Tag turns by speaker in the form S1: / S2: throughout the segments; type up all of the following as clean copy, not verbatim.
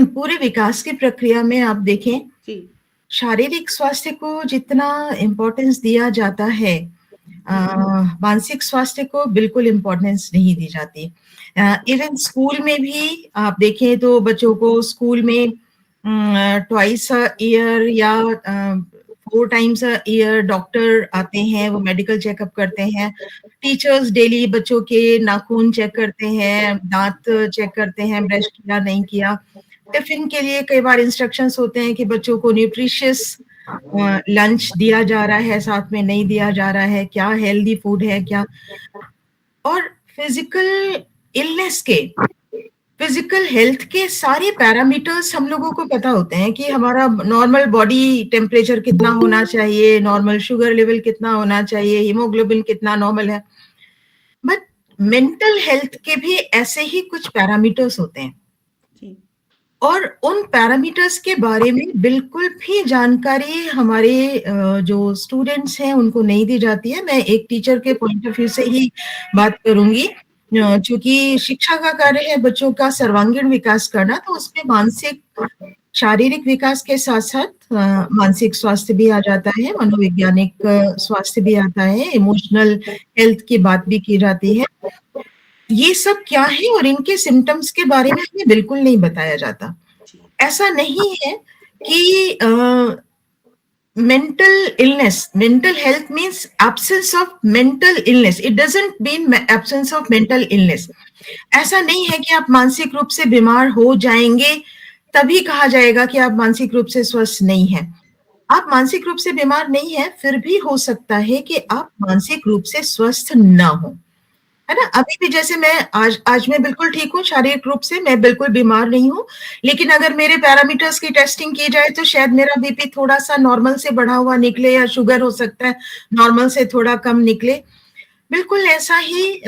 S1: पूरे विकास की प्रक्रिया में आप देखें,
S2: जी।
S1: शारीरिक स्वास्थ्य को जितना इम्पोर्टेंस दिया जाता है, मानसिक स्वास्थ्य को बिल्कुल इम्पोर्टेंस नहीं दी जाती। इवन स्कूल में भी आप देखें तो बच्चों को स्कूल में ट्वाइस अ ईयर या 4 टाइम्स अ ईयर डॉक्टर आते हैं, वो मेडिकल चेकअप करते हैं। टीचर्स डेली बच्चों के नाखून चेक करते हैं, दांत चेक करते हैं, ब्रश किया नहीं किया। टिफिन के लिए कई बार इंस्ट्रक्शंस होते हैं कि बच्चों को न्यूट्रिशियस लंच दिया जा रहा है, साथ में नहीं दिया जा रहा है, क्या हेल्दी फूड है क्या। और फिजिकल इलनेस के, फिजिकल हेल्थ के सारे पैरामीटर्स हम लोगों को पता होते हैं कि हमारा नॉर्मल बॉडी टेम्परेचर कितना होना चाहिए, नॉर्मल शुगर लेवल कितना होना चाहिए, हीमोग्लोबिन कितना नॉर्मल है। बट मेंटल हेल्थ के भी ऐसे ही कुछ पैरामीटर्स होते हैं,
S2: जी।
S1: और उन पैरामीटर्स के बारे में बिल्कुल भी जानकारी हमारे जो स्टूडेंट्स हैं उनको नहीं दी जाती है। मैं एक टीचर के पॉइंट ऑफ व्यू से ही बात करूंगी, क्योंकि शिक्षा का कार्य है बच्चों का सर्वांगीण विकास करना, तो उसमें मानसिक शारीरिक विकास के साथ साथ मानसिक स्वास्थ्य भी आ जाता है, मनोवैज्ञानिक स्वास्थ्य भी आता है, इमोशनल हेल्थ की बात भी की जाती है। ये सब क्या है और इनके सिम्टम्स के बारे में हमें बिल्कुल नहीं बताया जाता। ऐसा नहीं है कि mental health means absence of mental illness. It doesn't mean absence of mental illness. ऐसा नहीं है कि आप मानसिक रूप से बीमार हो जाएंगे तभी कहा जाएगा कि आप मानसिक रूप से स्वस्थ नहीं हैं। आप मानसिक रूप से बीमार नहीं है, फिर भी हो सकता है कि आप मानसिक रूप से स्वस्थ ना हो, है ना। अभी भी जैसे मैं आज मैं बिल्कुल ठीक हूँ शारीरिक रूप से, मैं बिल्कुल बीमार नहीं हूँ, लेकिन अगर मेरे पैरामीटर्स की टेस्टिंग की जाए तो शायद मेरा बीपी थोड़ा सा नॉर्मल से बढ़ा हुआ निकले, या शुगर हो सकता है नॉर्मल से थोड़ा कम निकले। बिल्कुल ऐसा ही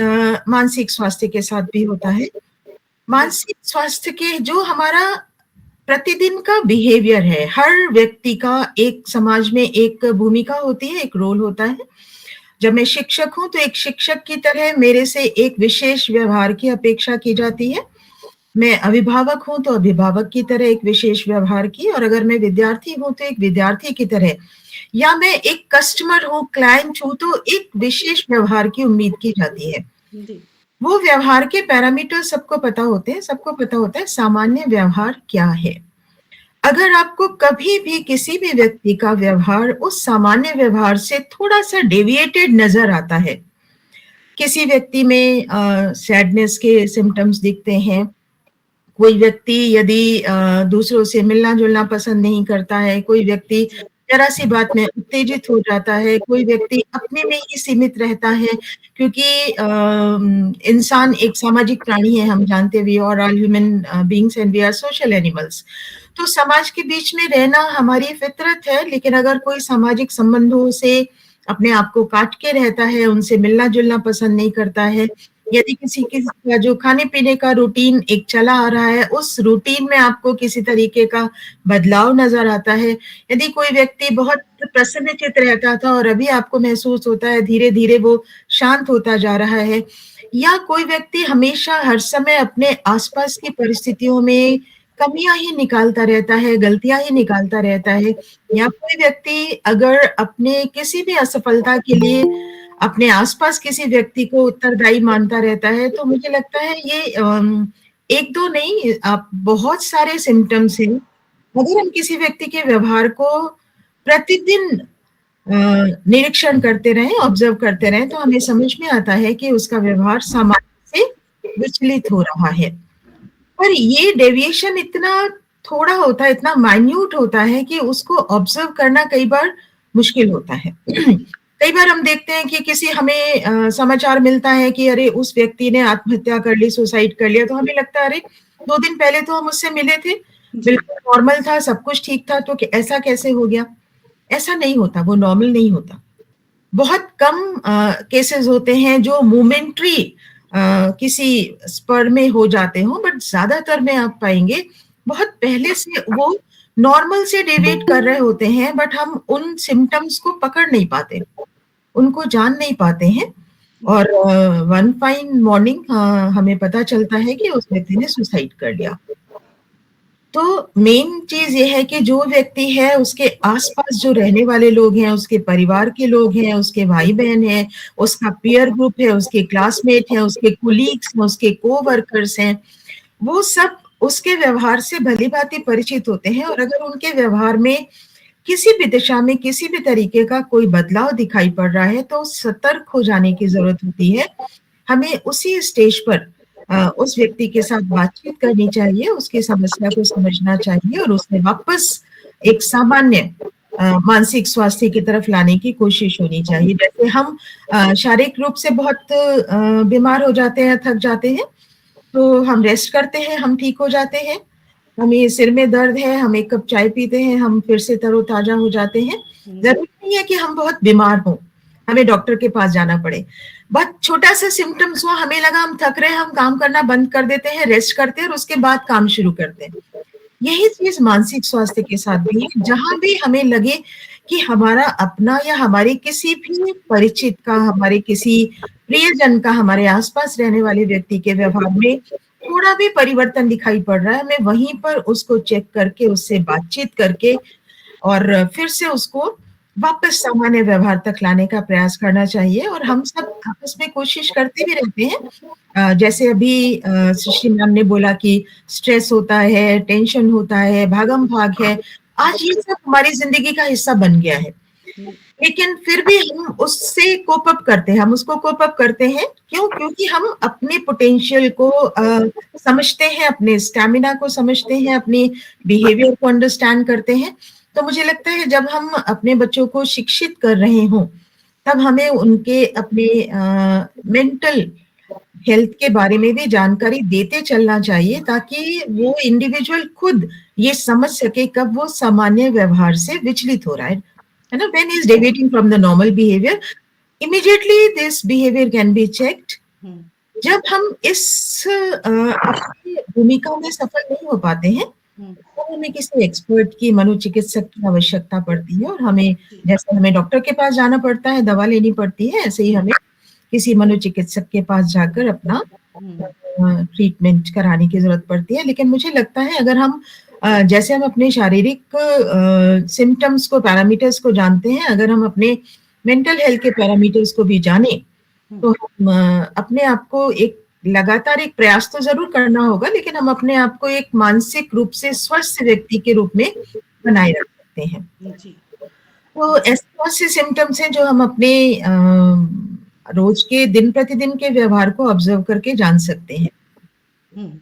S1: मानसिक स्वास्थ्य के साथ भी होता है। मानसिक स्वास्थ्य के जो हमारा प्रतिदिन का बिहेवियर है, हर व्यक्ति का एक समाज में एक भूमिका होती है, एक रोल होता है। जब मैं शिक्षक हूँ तो एक शिक्षक की तरह मेरे से एक विशेष व्यवहार की अपेक्षा की जाती है। मैं अभिभावक हूँ तो अभिभावक की तरह एक विशेष व्यवहार की, और अगर मैं विद्यार्थी हूँ तो एक विद्यार्थी की तरह, या मैं एक कस्टमर हूँ, क्लाइंट हूँ, तो एक विशेष व्यवहार की उम्मीद की जाती है। वो व्यवहार के पैरामीटर सबको पता होते हैं, सबको पता होता है सामान्य व्यवहार क्या है। अगर आपको कभी भी किसी भी व्यक्ति का व्यवहार उस सामान्य व्यवहार से थोड़ा सा डेविएटेड नजर आता है, किसी व्यक्ति में सैडनेस के सिम्टम्स दिखते हैं, कोई व्यक्ति यदि दूसरों से मिलना जुलना पसंद नहीं करता है, कोई व्यक्ति जरा सी बात में उत्तेजित हो जाता है, कोई व्यक्ति अपने में ही सीमित रहता है, क्योंकि इंसान एक सामाजिक प्राणी है, हम जानते हैं, we are all human beings and we are social animals. तो समाज के बीच में रहना हमारी फितरत है, लेकिन अगर कोई सामाजिक संबंधों से अपने आप को काट के रहता है, उनसे मिलना जुलना पसंद नहीं करता है, यदि किसी का जो खाने पीने का रूटीन एक चला आ रहा है, उस रूटीन में आपको किसी तरीके का बदलाव नजर आता है, यदि कोई व्यक्ति बहुत प्रसन्नचित्त रहता था और अभी आपको महसूस होता है धीरे धीरे वो शांत होता जा रहा है, या कोई व्यक्ति हमेशा हर समय अपने आसपास की परिस्थितियों में कमियां ही निकालता रहता है, गलतियां ही निकालता रहता है, या कोई व्यक्ति अगर अपने किसी भी असफलता के लिए अपने आसपास किसी व्यक्ति को उत्तरदायी मानता रहता है, तो मुझे लगता है ये एक दो नहीं, आप बहुत सारे सिम्टम्स हैं। अगर हम किसी व्यक्ति के व्यवहार को प्रतिदिन निरीक्षण करते रहें, ऑब्जर्व करते रहें, तो हमें समझ में आता है कि उसका व्यवहार सामान्य से विचलित हो रहा है। पर ये डेविएशन इतना थोड़ा होता है, इतना माइन्यूट होता है कि उसको ऑब्जर्व करना कई बार मुश्किल होता है। कई बार हम देखते हैं कि किसी हमें समाचार मिलता है कि अरे उस व्यक्ति ने आत्महत्या कर ली, सुसाइड कर लिया, तो हमें लगता है अरे 2 दिन पहले तो हम उससे मिले थे, बिल्कुल नॉर्मल था, सब कुछ ठीक था, तो ऐसा कैसे हो गया। ऐसा नहीं होता, वो नॉर्मल नहीं होता। बहुत कम केसेस होते हैं जो मोमेंट्री किसी स्पर में हो जाते हों, बट ज्यादातर में आप पाएंगे बहुत पहले से वो नॉर्मल से डेविएट कर रहे होते हैं, बट हम उन सिम्टम्स को पकड़ नहीं पाते, उनको जान नहीं पाते हैं, और वन फाइन मॉर्निंग हमें पता चलता है कि उस व्यक्ति ने सुसाइड कर लिया। तो मेन चीज़ ये है कि जो व्यक्ति है उसके आस-पास जो रहने वाले लोग हैं, उसके परिवार के लोग हैं, उसके भाई-बहन हैं, उसका पीयर ग्रुप है, उसके क्लासमेट हैं, उसके कोलीग्स हैं, उसके को-वर्कर्स हैं, वो सब उसके व्यवहार से भली-भाँति परिचित होते हैं और अगर उनके व्यवहार में किसी भी दिशा में, किसी भी तरीके का कोई बदलाव दिखाई पड़ रहा है, तो सतर्क हो जाने की ज़रूरत होती है। हमें उसी स्टेज पर उस व्यक्ति के साथ बातचीत करनी चाहिए, उसकी समस्या को समझना चाहिए और उसे वापस एक सामान्य मानसिक स्वास्थ्य की तरफ लाने की कोशिश होनी चाहिए। जैसे हम शारीरिक रूप से बहुत बीमार हो जाते हैं, थक जाते हैं, तो हम रेस्ट करते हैं, हम ठीक हो जाते हैं। हमें सिर में दर्द है, हम 1 कप चाय पीते हैं, हम फिर से तरोताज़ा हो जाते हैं।
S2: जी।
S1: ज़रूरी नहीं है कि हम बहुत बीमार हों, हमें डॉक्टर के पास जाना पड़े। बहुत छोटा-सा सिम्पटम्स हुआ, हमें लगा हम थक रहे हैं, हम काम करना बंद कर देते हैं, रेस्ट करते हैं और उसके बाद काम शुरू करते हैं। यही चीज़ मानसिक स्वास्थ्य के साथ भी है, जहाँ भी हमें लगे कि हमारा अपना या हमारे किसी भी परिचित का, हमारे किसी प्रियजन का, हमारे आस-पास रहने वाले व्यक्ति के व्यवहार में थोड़ा भी परिवर्तन दिखाई पड़ रहा है, हमें वहीं पर उसको चेक करके, उससे बातचीत करके और फिर से उसको वापस सामान्य व्यवहार तक लाने का प्रयास करना चाहिए और हम सब आपस में कोशिश करते भी रहते हैं। जैसे अभी सृष्टि मैम ने बोला कि स्ट्रेस होता है, टेंशन होता है, भागम-भाग है। आज ये सब हमारी ज़िंदगी का हिस्सा बन गया है। लेकिन फिर भी हम उससे कोप अप करते हैं, हम उसको कोप अप करते हैं, क्यों? क्योंकि हम अपने पोटेंशियल को समझते हैं, अपने स्टैमिना को समझते हैं, अपने बिहेवियर को अंडरस्टैंड करते हैं। तो मुझे लगता है जब हम अपने बच्चों को शिक्षित कर रहे हों, तब हमें उनके अपने मेंटल हेल्थ के बारे में भी जानकारी देते चलना चाहिए ताकि वो इंडिविजुअल खुद ये समझ सके कब वो सामान्य व्यवहार से विचलित हो रहा है ना? When he is deviating from the normal behaviour, immediately this behaviour can be checked.
S2: हुँ,
S1: जब हम इस अपनी भूमिका में सफल नहीं हो पाते हैं,
S2: हुँ,
S1: तो हमें किसी एक्सपर्ट की, मनोचिकित्सक की आवश्यकता पड़ती है और हमें
S2: जी,
S1: जैसे हमें डॉक्टर के पास जाना पड़ता है, दवा लेनी पड़ती है, ऐसे ही हमें किसी मनोचिकित्सक के पास जाकर अपना
S2: हुँ,
S1: ट्रीटमेंट कराने की ज़रूरत पड़ती है। लेकिन मुझे लगता है अगर हम जैसे हम अपने शारीरिक सिम्पटम्स को, पैरामीटर्स को जानते हैं, अगर हम अपने मेंटल हेल्थ के पैरामीटर्स को भी जानें,
S2: हुँ,
S1: तो हम अपने आप को एक लगातार एक प्रयास तो ज़रूर करना होगा, लेकिन हम अपने आप को एक मानसिक रूप से स्वस्थ व्यक्ति के रूप में बनाए रख सकते हैं।
S2: जी,
S1: तो ऐसे बहुत से सिम्पटम्स हैं जो हम अपने रोज़ के दिन-प्रतिदिन के व्यवहार को ऑब्ज़र्व करके जान सकते हैं।
S2: हुँ।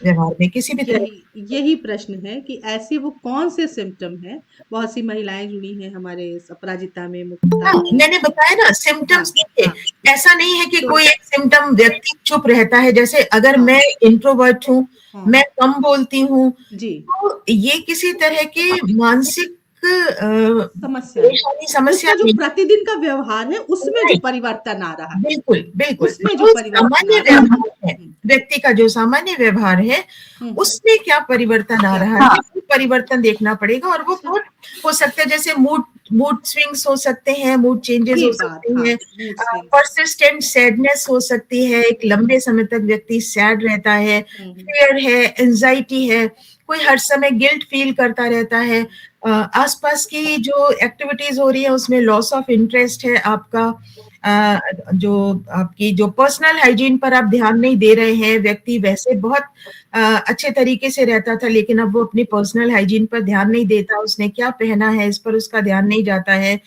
S1: व्यवहार में किसी भी तरह
S2: यही यही प्रश्न है कि ऐसे वो कौन-से सिम्पटम हैं, बहुत सी महिलाएँ जुड़ी हैं हमारे इस अपराजिता में, मुक्तता
S1: हाँ,
S2: में।
S1: मैंने बताया ना
S2: हाँ,
S1: सिम्पटम्स देखिए,
S2: हाँ,
S1: ऐसा नहीं है कि
S2: तो
S1: कोई एक सिम्पटम व्यक्ति चुप रहता है, जैसे अगर
S2: हाँ,
S1: मैं इंट्रोवर्ट हूँ,
S2: हाँ,
S1: मैं कम बोलती हूँ,
S2: जी,
S1: तो ये किसी तरह की मानसिक
S2: समस्या है।
S1: परेशानी, समस्या
S2: उसका जो
S1: नहीं
S2: प्रतिदिन का व्यवहार है, उसमें जो
S1: राइट।
S2: परिवर्तन आ रहा है,
S1: बिल्कुल, बिल्कुल।
S2: उसमें जो
S1: जो
S2: परिवर्तन
S1: सामान्य
S2: आ रहा है।
S1: व्यवहार है,
S2: हुँ,
S1: व्यक्ति का जो सामान्य व्यवहार है,
S2: हुँ,
S1: उसमें क्या परिवर्तन आ
S2: क्या
S1: रहा है, वो परिवर्तन देखना पड़ेगा और वो
S2: अच्छा,
S1: बहुत हो सकता है जैसे मूड मूड स्विंग्स हो सकते हैं, मूड चेंजेस
S2: ये
S1: हो
S2: बात
S1: सकते
S2: हाँ,
S1: हैं,
S2: मूड स्विंग्स।
S1: पर्सिस्टेंट सैडनेस हो सकती है, एक लंबे समय तक व्यक्ति सैड रहता है,
S2: हुँ, हुँ,
S1: फ़ियर है, एंग्ज़ायटी है, कोई हर समय गिल्ट फ़ील करता रहता है, आस-पास की जो एक्टिविटीज़ हो रही है उसमें लॉस ऑफ इंटरेस्ट है आपका, जो आपकी जो पर्सनल हाइजीन पर आप ध्यान नहीं दे रहे हैं, व्यक्ति वैसे बहुत अच्छे तरीके से रहता था लेकिन अब वो अपनी पर्सनल हाइजीन पर ध्यान नहीं देता, उसने क्या पहना है इस पर उसका ध्यान नहीं जाता है।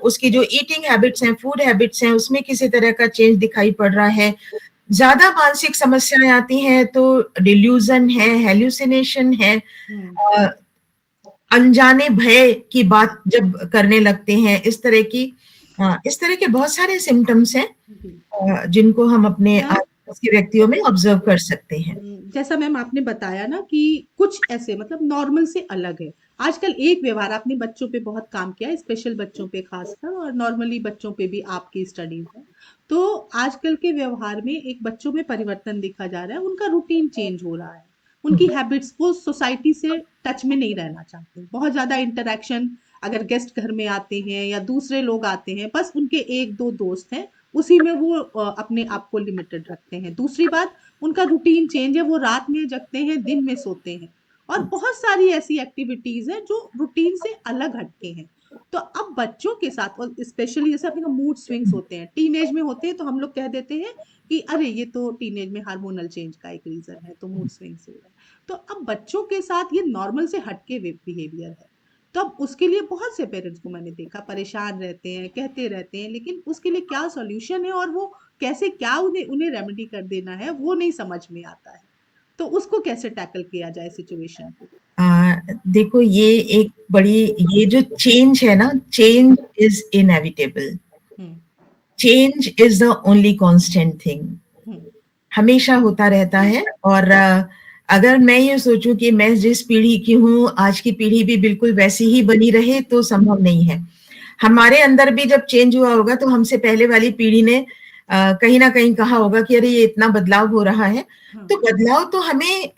S1: उसकी जो ईटिंग हैबिट्स हैं, फूड हैबिट्स हैं, उसमें किसी तरह का चेंज दिखाई पड़ रहा है। ज़्यादा मानसिक समस्याएँ आती हैं तो डिल्यूज़न है, हैल्यूसिनेशन है,
S2: हुँ,
S1: अ, अनजाने भय की बात जब करने लगते हैं, इस तरह के बहुत सारे सिम्पटम्स हैं
S2: जी।
S1: जिनको हम अपने
S2: मैम
S1: आस-पास के व्यक्तियों में ऑब्ज़र्व कर सकते हैं।
S2: जैसा मैम आपने बताया ना कि कुछ ऐसे मतलब नॉर्मल से अलग है। आजकल एक व्यवहार आपने बच्चों पे बहुत काम किया है, स्पेशल बच्चों पे खासकर और नॉर्मली बच्चों पे भी आपकी स्टडीज़ है। तो आजकल के व्यवहार में एक बच्चों में परिवर्तन देखा जा रहा है, उनका रूटीन चेंज हो रहा है।
S1: हुँ,
S2: उनकी हैबिट्स वो सोसाइटी से टच में नहीं रहना चाहते। बहुत ज़्यादा इंटरैक्शन अगर गेस्ट घर में आते हैं या दूसरे लोग आते हैं, बस उनके 1-2 दोस्त हैं, उसी में वो अपने आप को लिमिटेड रखते हैं। दूसरी बात उनका रूटीन चेंज है, वो रात में जगते हैं, दिन में सोते हैं। और बहुत सारी ऐसी एक्टिविटीज हैं जो रूटीन से अलग हटके हैं। तो अब बच्चों के साथ, और स्पेशली जैसे अपने मूड स्विंग्स होते हैं, टीनेज में होते हैं, तो हम लोग कह देते हैं कि अरे ये तो टीनेज में हार्मोनल चेंज का एक रीजन है, तो मूड स्विंग्स हो रहा है। तो अब बच्चों के साथ ये नॉर्मल से हटके बिहेवियर है। तो अब उसके लिए बहुत से पेरेंट्स को मैंने देखा परेशान रहते हैं, कहते रहते हैं, लेकिन उसके लिए क्या सॉल्यूशन है और वो कैसे, क्या उन्हें उन्हें रेमेडी कर देना है, वो नहीं समझ में आता है। तो उसको कैसे टैकल किया जाए सिचुएशन को?
S1: देखो, ये जो चेंज है ना, change is inevitable,
S2: hmm.
S1: Change is the only constant thing,
S2: hmm.
S1: हमेशा होता रहता है। और अगर मैं ये सोचूं कि मैं जिस पीढ़ी की हूँ आज की पीढ़ी भी बिल्कुल वैसी ही बनी रहे, तो संभव नहीं है। हमारे अंदर भी जब चेंज हुआ होगा तो हमसे पहले वाली पीढ़ी ने कहीं ना कहीं कहा होगा कि अरे ये इतना बदलाव हो रहा है।
S2: हाँ।
S1: तो बदलाव तो हमें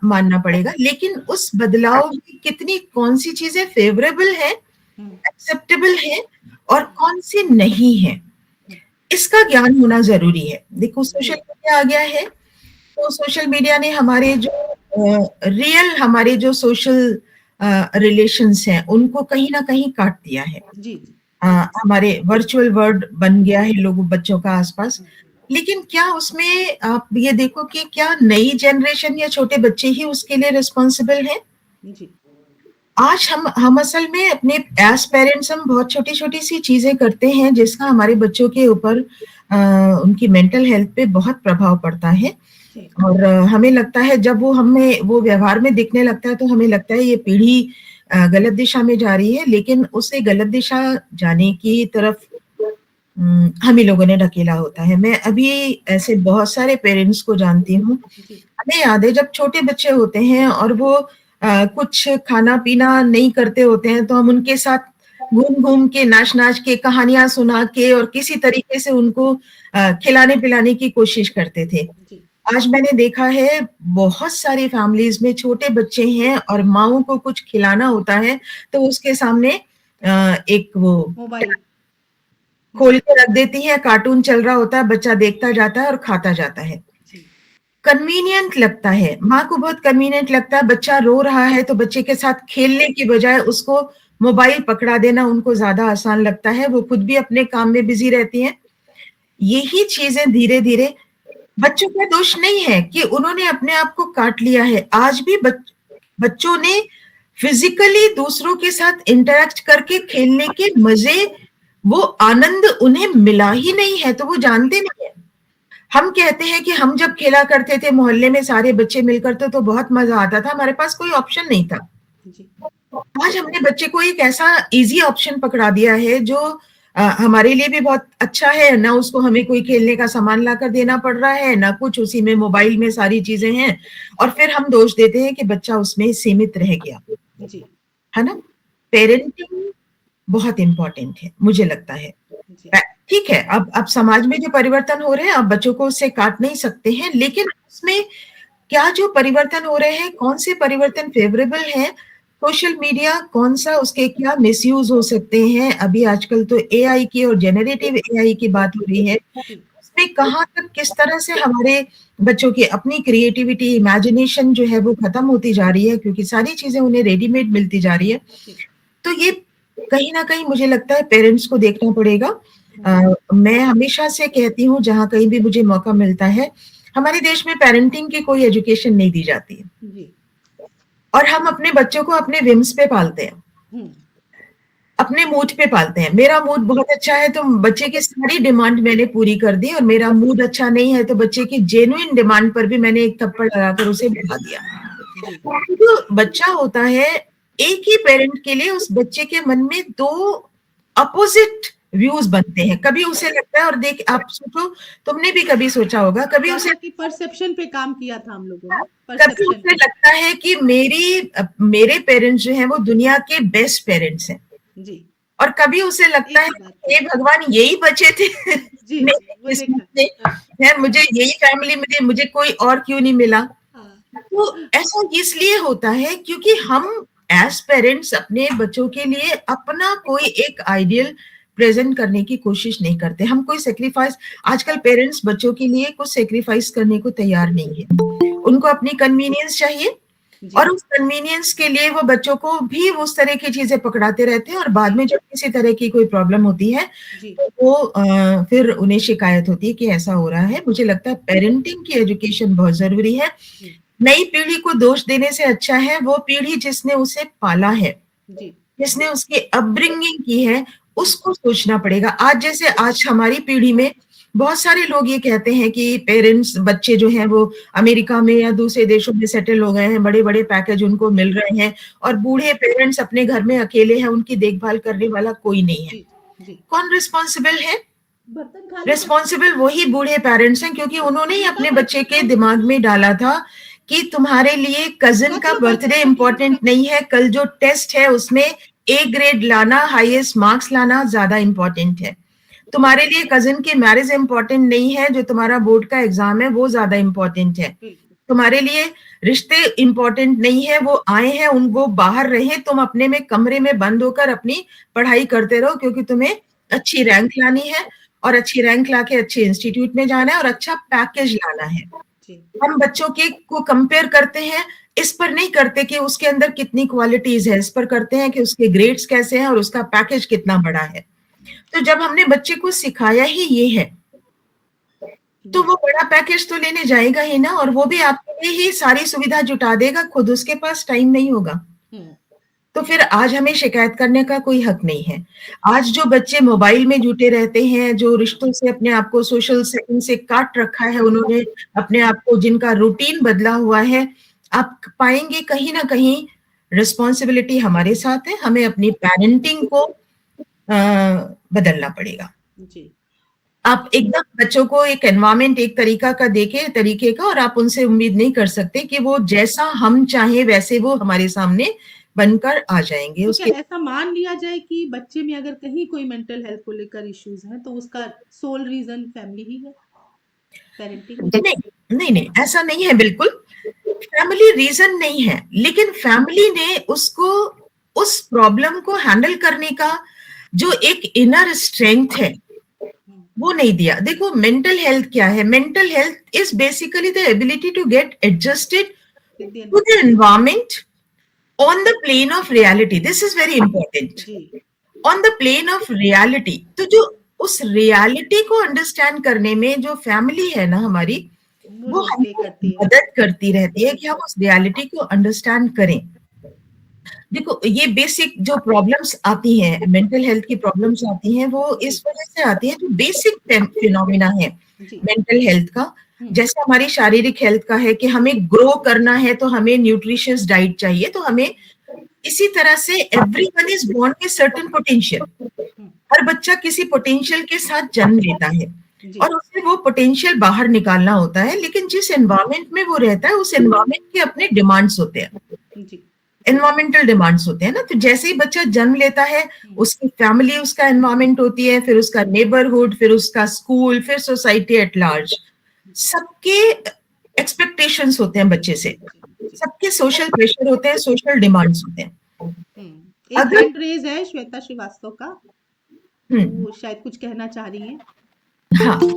S1: मानना पड़ेगा, लेकिन उस बदलाव की कितनी, कौन सी चीजें फेवरेबल है, एक्सेप्टेबल है, और कौन सी नहीं है, इसका ज्ञान होना जरूरी है। देखो, सोशल मीडिया आ गया है, तो सोशल मीडिया ने हमारे जो हमारे जो सोशल रिलेशंस हैं उनको कहीं ना कहीं काट दिया है।
S2: जी।
S1: हमारे वर्चुअल वर्ल्ड बन गया है लोगों बच्चों का आसपास। लेकिन क्या उसमें आप ये देखो कि क्या नई जनरेशन या छोटे बच्चे ही उसके लिए रिस्पॉन्सिबल हैं?
S2: जी।
S1: आज हम असल में अपने एज पेरेंट्स हम बहुत छोटी छोटी सी चीजें करते हैं जिसका हमारे बच्चों के ऊपर उनकी मेंटल हेल्थ पे बहुत प्रभाव पड़ता है।
S2: जी।
S1: और हमें लगता है जब वो हमें वो व्यवहार में दिखने लगता है तो हमें लगता है ये पीढ़ी गलत दिशा में जा रही है, लेकिन उसे गलत दिशा जाने की तरफ हम ही लोगों ने ढकेला होता है। मैं अभी ऐसे बहुत सारे पेरेंट्स को जानती हूँ।
S2: जी।
S1: हमें याद है जब छोटे बच्चे होते हैं और वो कुछ खाना पीना नहीं करते होते हैं, तो हम उनके साथ घूम घूम के, नाच नाच के, कहानियां सुना के और किसी तरीके से उनको खिलाने पिलाने की कोशिश करते थे।
S2: जी।
S1: आज मैंने देखा है बहुत सारी फैमिलीज में छोटे बच्चे हैं और माँओं को कुछ खिलाना होता है तो उसके सामने एक वो
S2: मोबाइल।
S1: खोल के रख देती है, कार्टून चल रहा होता है, बच्चा देखता जाता है और खाता जाता है।
S2: जी।
S1: कन्वीनियंट लगता है, माँ को बहुत कन्वीनियंट लगता है। बच्चा रो रहा है तो बच्चे के साथ खेलने की बजाय उसको मोबाइल पकड़ा देना उनको ज्यादा आसान लगता है। वो खुद भी अपने काम में बिजी रहती हैं। यही चीजें धीरे धीरे, बच्चों का दोष नहीं है कि उन्होंने अपने आप को काट लिया है। आज भी बच्चों ने फिजिकली दूसरों के साथ इंटरेक्ट करके खेलने के मजे, वो आनंद उन्हें मिला ही नहीं है, तो वो जानते नहीं है। हम कहते हैं कि हम जब खेला करते थे मोहल्ले में सारे बच्चे मिलकर तो बहुत मजा आता था, हमारे पास कोई ऑप्शन नहीं था।
S2: जी।
S1: आज हमने बच्चे को एक ऐसा इजी ऑप्शन पकड़ा दिया है जो हमारे लिए भी बहुत अच्छा है। ना उसको हमें कोई खेलने का सामान लाकर देना पड़ रहा है, ना कुछ, उसी में मोबाइल में सारी चीजें हैं, और फिर हम दोष देते हैं कि बच्चा उसमें सीमित रह गया।
S2: जी।
S1: है ना? पेरेंटिंग बहुत इंपॉर्टेंट है, मुझे लगता है।
S2: जी।
S1: ठीक है, अब समाज में जो परिवर्तन हो रहे हैं, आप बच्चों को उससे काट नहीं सकते हैं, लेकिन उसमें क्या जो परिवर्तन हो रहे हैं, कौन से परिवर्तन फेवरेबल हैं, सोशल मीडिया कौन सा, उसके क्या मिसयूज हो सकते हैं। अभी आजकल तो एआई की और जेनरेटिव एआई की बात हो रही है, उसमें कहाँ तक किस तरह से हमारे बच्चों की अपनी क्रिएटिविटी, इमेजिनेशन जो है वो खत्म होती जा रही है, क्योंकि सारी चीजें उन्हें रेडीमेड मिलती जा रही है। तो ये कहीं ना कहीं मुझे लगता है पेरेंट्स को देखना पड़ेगा। मैं हमेशा से कहती हूँ, जहाँ कहीं भी मुझे मौका मिलता है, हमारे देश में पेरेंटिंग की कोई एजुकेशन नहीं दी जाती है,
S2: जी।
S1: और हम अपने बच्चों को अपने विम्स पे पालते हैं, अपने मूड पे पालते हैं। मेरा मूड बहुत अच्छा है तो बच्चे की सारी डिमांड मैंने पूरी कर दी, और मेरा मूड अच्छा नहीं है तो बच्चे की जेन्युइन डिमांड पर भी मैंने एक थप्पड़ लगाकर उसे बिठा दिया। जो बच्चा होता है, एक ही पेरेंट के लिए उस बच्चे के मन में दो अपोजिट व्यूज बनते हैं। कभी उसे लगता है, और देख आप सोचो, तुमने भी कभी सोचा होगा, कभी उसे
S2: परसेप्शन पे काम किया था हम लोगों ने,
S1: कभी
S2: परसेप्शन
S1: उसे लगता है कि मेरे पेरेंट्स जो हैं वो दुनिया के बेस्ट पेरेंट्स हैं,
S2: जी।
S1: और कभी उसे लगता है हे भगवान, यही बचे थे
S2: जी।
S1: मेरे किस्मत में है, मुझे यही फैमिली मिली, मुझे कोई और क्यों नहीं मिला। तो ऐसा इसलिए होता है क्योंकि हम एज पेरेंट्स अपने बच्चों के लिए अपना कोई एक आइडियल प्रेजेंट करने की कोशिश नहीं करते। हम कोई सेक्रीफाइस, आजकल पेरेंट्स बच्चों के लिए कुछ सेक्रीफाइस करने को तैयार नहीं है। उनको अपनी कन्वीनियंस चाहिए,
S2: जी,
S1: और उस कन्वीनियंस के लिए वो बच्चों को भी उस तरह की चीजें पकड़ाते रहते हैं, और बाद में जब किसी तरह की कोई प्रॉब्लम होती है
S2: जी,
S1: तो वो फिर उन्हें शिकायत होती है कि ऐसा हो रहा है। मुझे लगता है पेरेंटिंग की एजुकेशन बहुत जरूरी है।
S2: जी,
S1: नई पीढ़ी को दोष देने से अच्छा है वो पीढ़ी जिसने उसे पाला है,
S2: जी,
S1: जिसने उसकी अपब्रिंगिंग की है,
S2: जी,
S1: उसको सोचना पड़ेगा। आज जैसे आज हमारी पीढ़ी में बहुत सारे लोग ये कहते हैं कि पेरेंट्स, बच्चे जो हैं वो अमेरिका में या दूसरे देशों में सेटल हो गए हैं, बड़े-बड़े पैकेज उनको मिल रहे हैं, और बूढ़े पेरेंट्स अपने घर में अकेले हैं, उनकी देखभाल करने वाला कोई नहीं है।
S2: जी, जी।
S1: कौन रिस्पॉन्सिबल है?
S2: बर्तन खाली कर।
S1: रिस्पॉन्सिबल वही बूढ़े पेरेंट्स हैं, क्योंकि उन्होंने ही अपने बच्चे के दिमाग में डाला था कि तुम्हारे लिए कजिन का बर्थडे इंपॉर्टेंट नहीं है, कल जो टेस्ट है उसमें ए ग्रेड लाना, हाईएस्ट मार्क्स लाना ज्यादा इंपॉर्टेंट है। तुम्हारे लिए कजिन की मैरिज इंपॉर्टेंट नहीं है, जो तुम्हारा बोर्ड का एग्जाम है वो ज्यादा इंपॉर्टेंट है।
S2: बिल्कुल।
S1: तुम्हारे लिए रिश्ते इंपॉर्टेंट नहीं है, वो आए हैं उनको बाहर रहे, तुम अपने में कमरे में बंद होकर अपनी पढ़ाई करते रहो, क्योंकि तुम्हें अच्छी रैंक लानी है, और अच्छी रैंक लाके अच्छे इंस्टीट्यूट में जाना है, और अच्छा पैकेज लाना है।
S2: जी,
S1: हम बच्चों के को कंपेयर करते हैं, इस पर नहीं करते कि उसके अंदर कितनी क्वालिटीज है, इस पर करते हैं कि उसके ग्रेड्स कैसे हैं और उसका पैकेज कितना बड़ा है। तो जब हमने बच्चे को सिखाया ही ये है, तो
S2: जी,
S1: वो बड़ा पैकेज तो लेने जाएगा ही ना, और वो भी आपके लिए ही सारी सुविधा जुटा देगा, खुद उसके पास टाइम नहीं होगा।
S2: हुँ,
S1: तो फिर आज हमें शिकायत करने का कोई हक नहीं है। आज जो बच्चे मोबाइल में जुटे रहते हैं, जो रिश्तों से अपने आप को सोशल सेटिंग से काट रखा है उन्होंने, अपने आप को, जिनका रूटीन बदला हुआ है, आप पाएँगे कहीं न कहीं रिस्पॉन्सिबिलिटी हमारे साथ है, हमें अपनी पैरेंटिंग को बदलना पड़ेगा।
S2: जी।
S1: आप एकदम बच्चों को एक एनवायरनमेंट एक तरीके का, और आप उनसे उम्मीद नहीं कर सकते कि वो जैसा हम चाहें वैसे वो हमारे सामने बनकर आ जाएँगे।
S2: तो क्या
S1: उसके
S2: ऐसा मान लिया जाए कि बच्चे में अगर कहीं कोई मेंटल हेल्थ को लेकर इश्यूज़ हैं, तो उसका सोल रीज़न फैमिली ही है, पेरेंटिंग ही?
S1: नहीं, नहीं, ऐसा नहीं है बिल्कुल। फैमिली रीज़न नहीं है, लेकिन फैमिली ने उसको, उस प्रॉब्लम को हैंडल करने का जो एक इनर स्ट्रेंथ है,
S2: हुँ,
S1: वो नहीं दिया। देखो मेंटल हेल्थ क्या है? Mental health is basically the ability to get adjusted
S2: with the
S1: to the
S2: environment.
S1: Environment on the plane of reality. This is very important.
S2: जी,
S1: On the plane of reality. तो जो उस reality को understand करने में जो family है ना हमारी,
S2: वो
S1: वो
S2: रोल प्ले
S1: हमको
S2: करती है।
S1: मदद करती रहती है कि हम उस रियलिटी को अंडरस्टैंड करें। देखो ये बेसिक जो प्रॉब्लम्स आती हैं, मेंटल हेल्थ की प्रॉब्लम्स आती हैं, वो
S2: जी,
S1: इस वजह से आती है, जो बेसिक फिनोमिना है
S2: जी,
S1: मेंटल हेल्थ का।
S2: हुँ,
S1: जैसे हमारी शारीरिक हेल्थ का है कि हमें ग्रो करना है तो हमें न्यूट्रिशियस डाइट चाहिए, तो हमें इसी तरह से everyone is born with certain potential.
S2: हुँ,
S1: हर बच्चा किसी पोटेंशियल के साथ जन्म लेता है,
S2: जी,
S1: और उसे वो पोटेंशियल बाहर निकालना होता है, लेकिन जिस एनवायरनमेंट में वो रहता है उस एनवायरनमेंट के अपने डिमांड्स होते हैं,
S2: जी,
S1: एनवायरमेंटल डिमांड्स होते हैं ना। तो जैसे ही बच्चा जन्म लेता है,
S2: हुँ,
S1: उसकी फैमिली उसका एनवायरनमेंट होती है, फिर उसका नेबरहुड, फिर उसका स्कूल, फिर सोसाइटी एट लार्ज। सबके एक्सपेक्टेशंस होते हैं बच्चे से,
S2: जी, जी,
S1: सबके सोशल प्रेशर होते हैं, सोशल डिमांड्स होते हैं।
S2: हुँ। एक
S1: अगर
S2: हैंड रेज़ है श्वेता श्रीवास्तव का,
S1: हुँ,
S2: वो शायद कुछ कहना चाह रही हैं।
S1: हाँ,
S2: तो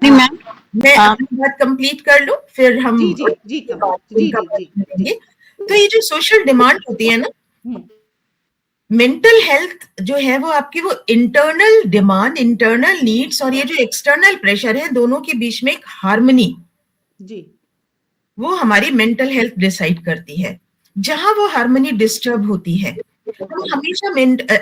S3: नहीं मैम।
S1: मैं अपनी बात कंप्लीट कर लूँ, फिर हम
S2: जी, जी, जी, जी,
S1: उनका
S2: जी, जी,
S1: प्रश्न
S2: जी,
S1: लेंगे। तो ये जो सोशल डिमांड होती है ना,
S2: हुँ,
S1: मेंटल हेल्थ जो है वो आपकी वो इंटरनल डिमांड, इंटरनल नीड्स, और ये जो एक्सटर्नल प्रेशर है, दोनों के बीच में एक हार्मनी,
S2: जी,
S1: वो हमारी मेंटल हेल्थ डिसाइड करती है। जहां वो हार्मनी डिस्टर्ब होती है, हम
S2: जी,
S1: हमेशा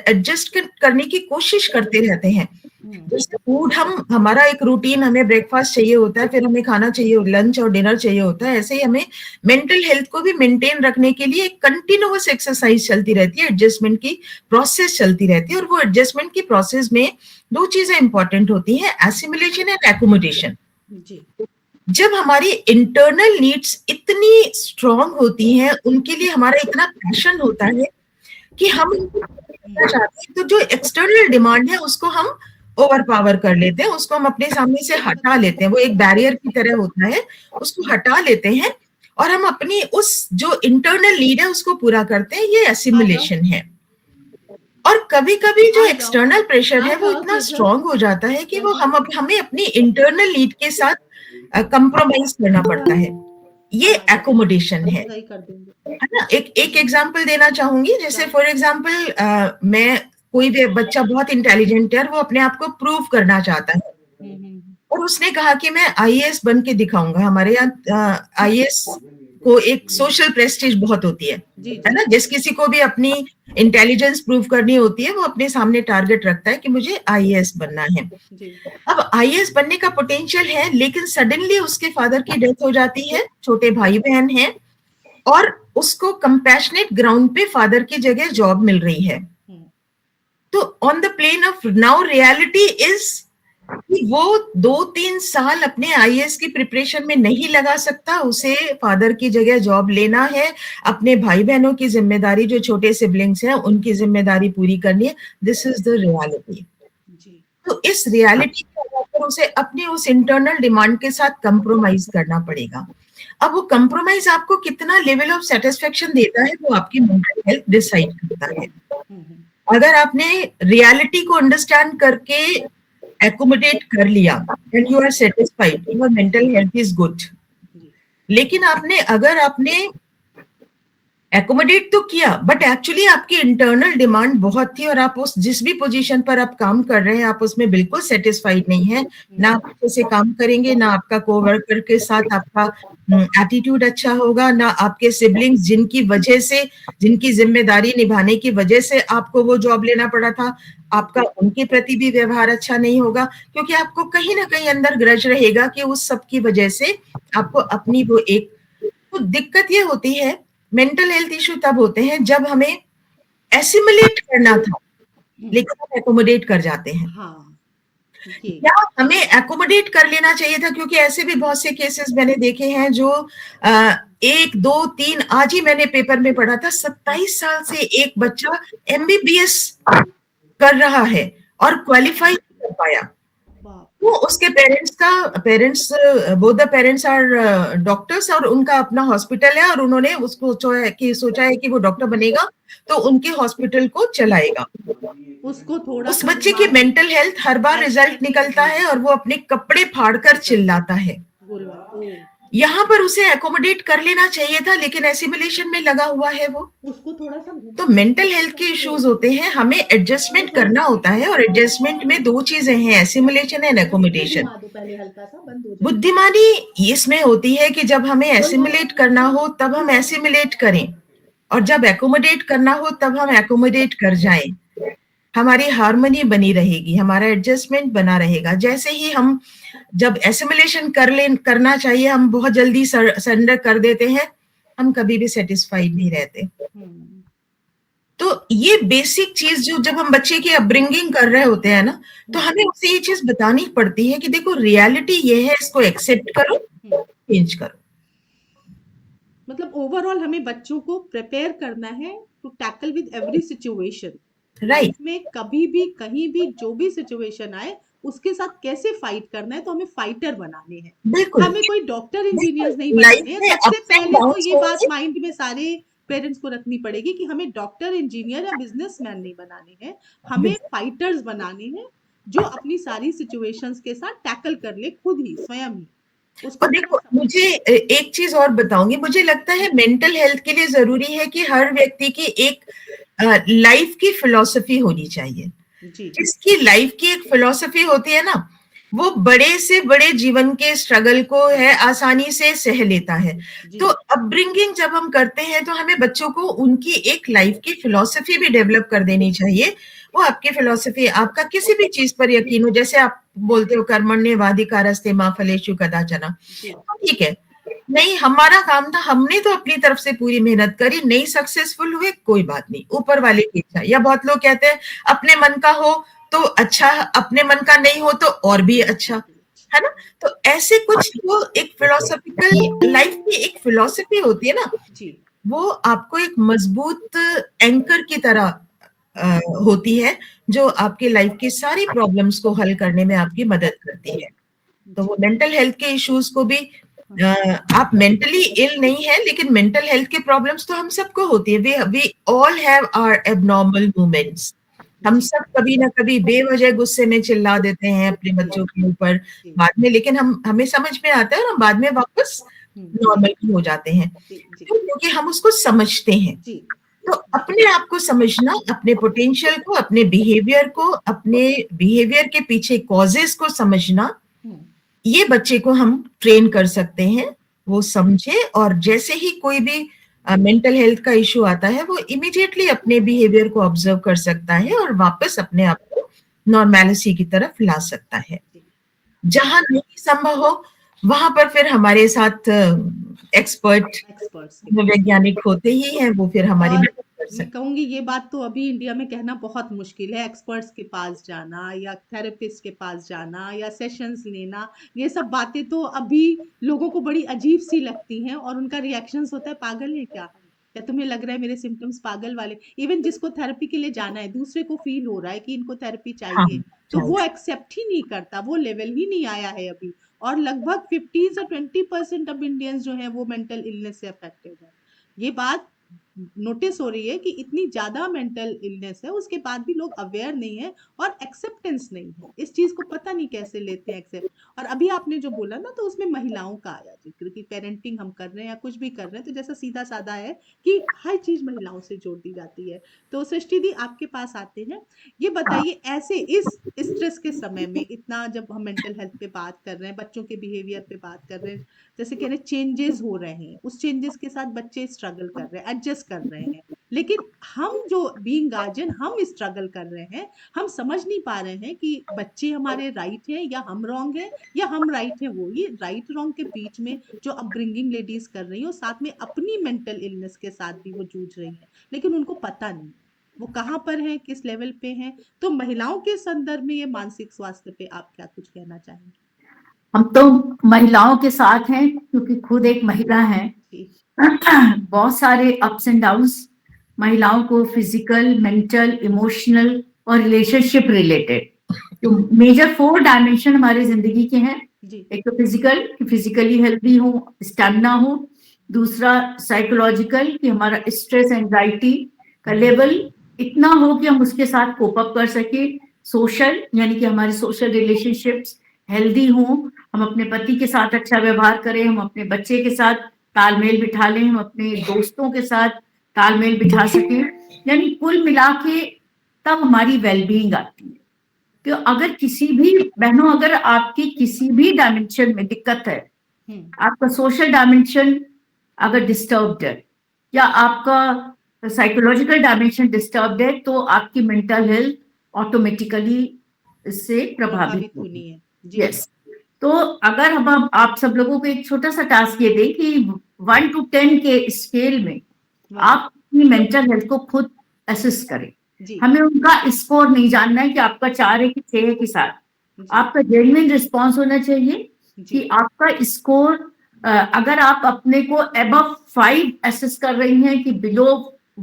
S1: एडजस्ट करने की कोशिश करते रहते हैं।
S2: हुँ,
S1: जैसे फूड, हम हमारा एक रूटीन, हमें ब्रेकफास्ट चाहिए होता है, फिर हमें खाना चाहिए, लंच और डिनर चाहिए होता है, ऐसे ही हमें मेंटल हेल्थ को भी मेंटेन रखने के लिए एक कंटिन्यूअस एक्सरसाइज चलती रहती है, एडजस्टमेंट की प्रोसेस चलती रहती है, और वो एडजस्टमेंट की प्रोसेस में दो चीजें इंपॉर्टेंट होती हैं, एसिमिलेशन एंड एकोमोडेशन।
S2: जी,
S1: जब हमारी इंटरनल नीड्स इतनी स्ट्रांग होती हैं, उनके लिए हमारा इतना पैशन होता है कि हम उनको करना
S2: हुँ,
S1: चाहते हैं, तो जो एक्सटर्नल डिमांड है उसको हम ओवर पावर कर लेते हैं, उसको हम अपने सामने से हटा लेते हैं, वो एक बैरियर की तरह होता है, उसको हटा लेते हैं, और हम अपनी उस जो इंटरनल नीड है उसको पूरा करते हैं, ये
S2: आ जाओ,
S1: एसिमिलेशन है। और कभी-कभी जो
S2: आ जाओ,
S1: एक्सटर्नल प्रेशर
S2: आ
S1: है वो
S2: जाओ
S1: इतना
S2: तेजल,
S1: स्ट्रांग हो जाता है कि वो
S2: तेजल,
S1: हमें अपनी इंटरनल नीड के साथ कंप्रोमाइज करना पड़ता है। ये एकोमोडेशन है
S2: सही कर देंगे।
S1: ना। एक एग्जांपल देना चाहूंगी, जैसे फॉर एग्जांपल मैं कोई भी बच्चा बहुत इंटेलिजेंट है और वो अपने आप को प्रूव करना चाहता है और उसने कहा कि मैं आईएएस बन के दिखाऊंगा। हमारे यहाँ आईएएस को एक सोशल प्रेस्टीज बहुत होती है ना। जिस किसी को भी अपनी इंटेलिजेंस प्रूव करनी होती है वो अपने सामने टारगेट रखता है कि मुझे आईएएस बनना है। अब आईएएस बनने का पोटेंशियल है, लेकिन सडनली उसके फादर की डेथ हो जाती है, छोटे भाई बहन हैं और उसको कंपैशनेट ग्राउंड पे फादर की जगह जॉब मिल रही है। तो on the plane of now reality is कि वो 2-3 साल अपने आईएएस की प्रिपरेशन में नहीं लगा सकता, उसे फादर की जगह जॉब लेना है, अपने भाई बहनों की जिम्मेदारी, जो छोटे सिबलिंग्स हैं उनकी जिम्मेदारी पूरी करनी है। This is the reality. तो इस रियलिटी के आधार पर उसे अपने उस इंटरनल डिमांड के साथ कंप्रोमाइज करना पड़ेगा। अब वो कंप्रोमाइज आपको कितना लेवल ऑफ सेटिस्फेक्शन देता है वो आपकी मेंटल हेल्थ डिसाइड करता है। अगर आपने रियलिटी को अंडरस्टैंड करके एकोमोडेट कर लिया and you are satisfied, your mental health is good. लेकिन अगर आपने एकोमोडेट तो किया बट एक्चुअली आपकी इंटरनल डिमांड बहुत थी और आप उस जिस भी पोजीशन पर आप काम कर रहे हैं आप उसमें बिल्कुल सेटिस्फाइड नहीं है, ना आप अच्छे से काम करेंगे, ना आपका कोवर्कर के साथ आपका एटीट्यूड अच्छा होगा, ना आपके सिबलिंग्स जिनकी जिम्मेदारी निभाने की वजह से आपको वो जॉब लेना पड़ा था, आपका उनके प्रति भी व्यवहार अच्छा नहीं होगा, क्योंकि आपको कहीं ना कहीं अंदर ग्रज रहेगा कि उस सब की वजह से आपको अपनी वो एक तो दिक्कत ये होती है। मेंटल हेल्थ इश्यू तब होते हैं जब हमें एसिमुलेट करना था लेकिन हम एकोमोडेट कर जाते हैं। क्या हमें एकोमोडेट कर लेना चाहिए था, क्योंकि ऐसे भी बहुत से केसेस मैंने देखे हैं जो 1, 2, 3, आज ही मैंने पेपर में पढ़ा था, 27 साल से एक बच्चा एमबीबीएस कर रहा है और क्वालिफाई नहीं कर पाया। वो उसके parents both the parents are doctors और उनका अपना हॉस्पिटल है और उन्होंने उसको सोचा है कि वो डॉक्टर बनेगा तो उनके हॉस्पिटल को चलाएगा। उसको थोड़ा उस बच्चे की मेंटल हेल्थ, हर बार रिजल्ट निकलता है और वो अपने कपड़े फाड़कर चिल्लाता है। यहाँ पर उसे एकोमोडेट कर लेना चाहिए था लेकिन एसिमुलेशन में लगा हुआ है वो। उसको थोड़ा सा तो मेंटल हेल्थ के इश्यूज होते हैं, हमें एडजस्टमेंट करना होता है और एडजस्टमेंट में 2 चीजें हैं, एसिमुलेशन एंड एकोमोडेशन। बुद्धिमानी इसमें होती है कि जब हमें एसिमुलेट करना हो तब हम एसिमुलेट करें और जब एकोमोडेट करना हो तब हम एकोमोडेट कर जाएं। हमारी हार्मनी बनी रहेगी, हमारा एडजस्टमेंट बना रहेगा। जैसे ही हम जब एसिमुलेशन करना चाहिए हम बहुत जल्दी सरेंडर कर देते हैं, हम कभी भी सेटिस्फाइड नहीं रहते। तो ये बेसिक चीज जो जब हम बच्चे की अपब्रिंगिंग कर रहे होते हैं ना, तो हमें उसे ये चीज बतानी पड़ती है कि देखो रियलिटी ये है, इसको एक्सेप्ट करो, चेंज करो।
S2: मतलब ओवरऑल हमें बच्चों को प्रिपेयर करना है to tackle with every situation.
S1: Right,
S2: में कभी भी कहीं भी जो भी सिचुएशन आए उसके साथ कैसे फाइट करना है, तो हमें फाइटर बनाने हैं।
S1: बिल्कुल,
S2: हमें कोई डॉक्टर इंजीनियर नहीं बनाने हैं। सबसे पहले तो ये बात माइंड में सारे पेरेंट्स को रखनी पड़ेगी कि हमें डॉक्टर, इंजीनियर या बिजनेसमैन नहीं बनाने हैं, हमें फाइटर्स बनाने हैं जो अपनी सारी सिचुएशंस के साथ टैकल कर ले खुद ही, स्वयं ही।
S1: और देखो मुझे एक चीज और बताऊंगी, मुझे लगता है मेंटल हेल्थ के लिए जरूरी है कि हर व्यक्ति की एक लाइफ की फिलॉसफी होनी चाहिए। जिसकी लाइफ की एक फिलॉसफी होती है ना, वो बड़े से बड़े जीवन के स्ट्रगल को है आसानी से सह लेता है। तो अपब्रिंगिंग जब हम करते हैं तो हमें बच्चों को उनकी एक लाइफ की फिलॉसफी भी डेवलप कर देनी चाहिए। वो आपकी फिलॉसफी, आपका किसी भी चीज पर यकीन हो, जैसे आप बोलते हो कर्मण्येवाधिकारस्ते मा फलेषु कदाचन, ठीक है, नहीं हमारा काम था, हमने तो अपनी तरफ से पूरी मेहनत करी, नहीं सक्सेसफुल हुए कोई बात नहीं, ऊपर वाले की इच्छा। या बहुत लोग कहते हैं अपने मन का हो तो अच्छा, अपने मन का नहीं हो तो और भी अच्छा, है ना। तो ऐसे कुछ जो एक फिलोसॉफिकल लाइफ की एक फिलॉसफी होती है ना, वो आपको एक मजबूत एंकर की तरह होती है जो आपके लाइफ की सारी प्रॉब्लम्स को हल करने में आपकी मदद करती है। तो वो मेंटल हेल्थ के इश्यूज को भी आप मेंटली इल नहीं है लेकिन मेंटल हेल्थ के प्रॉब्लम्स तो हम सबको होती है। We all have our abnormal moments. हम सब कभी ना कभी बेवजह गुस्से में चिल्ला देते हैं अपने बच्चों के ऊपर बाद में, लेकिन हमें समझ में आता है और हम बाद में वापस नॉर्मल भी हो जाते हैं,
S2: जी
S1: क्योंकि हम उसको समझते हैं।
S2: जी
S1: तो अपने आप को समझना, अपने पोटेंशियल को, अपने बिहेवियर के पीछे कॉजेस को समझना, ये बच्चे को हम ट्रेन कर सकते हैं। वो समझे और जैसे ही कोई भी मेंटल हेल्थ का इशू आता है, वो इमीडिएटली अपने बिहेवियर को ऑब्जर्व कर सकता है और वापस अपने आप को नॉर्मेलिटी की तरफ ला सकता है। जहां नहीं संभव हो, वहां पर फिर हमारे साथ एक्सपर्ट वैज्ञानिक होते ही हैं, वो फिर हमारी मदद कर
S2: मैं
S1: सकते
S2: कहूंगी ये बात तो अभी इंडिया में कहना बहुत मुश्किल है। एक्सपर्ट्स के पास जाना या थेरेपिस्ट के पास जाना या सेशंस लेना, ये सब बातें तो अभी लोगों को बड़ी अजीब सी लगती हैं और उनका रिएक्शंस होता है, पागल है क्या तुम्हें लग रहा है मेरे सिम्टम्स पागल वाले। इवन जिसको थेरेपी के लिए जाना है, दूसरे को फील हो रहा है कि इनको थेरेपी
S1: हाँ,
S2: चाहिए, तो वो एक्सेप्ट ही नहीं करता, वो लेवल ही नहीं आया है अभी। और लगभग 15 से 20% अब इंडियंस जो है वो मेंटल इलनेस से अफेक्टेड है। ये बात नोटिस हो रही है कि इतनी ज्यादा मेंटल इलनेस है, उसके बाद भी लोग अवेयर नहीं है और एक्सेप्टेंस नहीं है इस चीज को, पता नहीं कैसे लेते हैं एक्सेप्ट। और अभी आपने जो बोला ना, तो उसमें महिलाओं का आया जिक्र कि पेरेंटिंग हम कर रहे हैं या कुछ भी कर रहे हैं, तो जैसा सीधा साधा है कि हर चीज महिलाओं से जोड़ दी जाती है। तो सृष्टि दी, आपके पास आते हैं, ये बताइए ऐसे इस स्ट्रेस के समय में, इतना जब हम मेंटल हेल्थ पे बात कर रहे हैं, बच्चों के बिहेवियर पे बात कर रहे हैं, जैसे कह रहे चेंजेस हो रहे हैं, उस चेंजेस के साथ बच्चे स्ट्रगल कर रहे हैं, एडजस्ट कर रहे हैं, लेकिन हम जो बीइंग गार्जियन हम स्ट्रगल कर रहे हैं। हम समझ नहीं पा रहे हैं कि बच्चे हमारे राइट हैं या हम रॉन्ग हैं, या हम राइट हैं वो। ये राइट रॉन्ग के बीच में जो अपब्रिंगिंग लेडीज कर रही हैं, और साथ में अपनी मेंटल इलनेस के साथ भी वो जूझ रही हैं, लेकिन उनको पता नहीं वो कहाँ पर हैं, किस लेवल पे हैं। तो महिलाओं के संदर्भ में ये मानसिक स्वास्थ्य पे आप क्या कुछ कहना चाहेंगे?
S3: हम तो महिलाओं के साथ हैं क्योंकि खुद एक महिला है। बहुत सारे अप्स एंड डाउन्स महिलाओं को फिजिकल, मेंटल, इमोशनल और रिलेशनशिप रिलेटेड, जो मेजर 4 डायमेंशन हमारे जिंदगी के हैं। एक तो फिजिकल, कि फिजिकली हेल्दी हो, स्टेमिना हो। दूसरा साइकोलॉजिकल, कि हमारा स्ट्रेस एंजाइटी का लेवल इतना हो कि हम उसके साथ कोप अप कर सके। सोशल, यानी कि हमारे सोशल रिलेशनशिप्स हेल्दी हो, हम अपने पति के साथ अच्छा व्यवहार करें, हम अपने बच्चे के साथ तालमेल बिठा लें, हम अपने दोस्तों के साथ तालमेल बिठा सकें, यानी कुल मिला के तब हमारी वेलबींग आती है। तो अगर किसी भी बहनों, अगर आपकी किसी भी डायमेंशन में दिक्कत है, आपका सोशल डायमेंशन अगर डिस्टर्ब्ड है या आपका साइकोलॉजिकल डायमेंशन डिस्टर्ब्ड है, तो आपकी मेंटल हेल्थ ऑटोमेटिकली इससे प्रभावित होनी है। यस। तो अगर हम आप सब लोगों को एक छोटा सा टास्क ये दें कि 1 to 10 के स्केल में आप अपनी मेंटल हेल्थ को खुद असेस करें। हमें उनका स्कोर नहीं जानना है कि आपका 4 है कि 6 है कि 7। आपका जेन्युइन रिस्पॉन्स होना चाहिए कि आपका स्कोर, अगर आप अपने को अबव 5 असेस कर रही हैं कि बिलो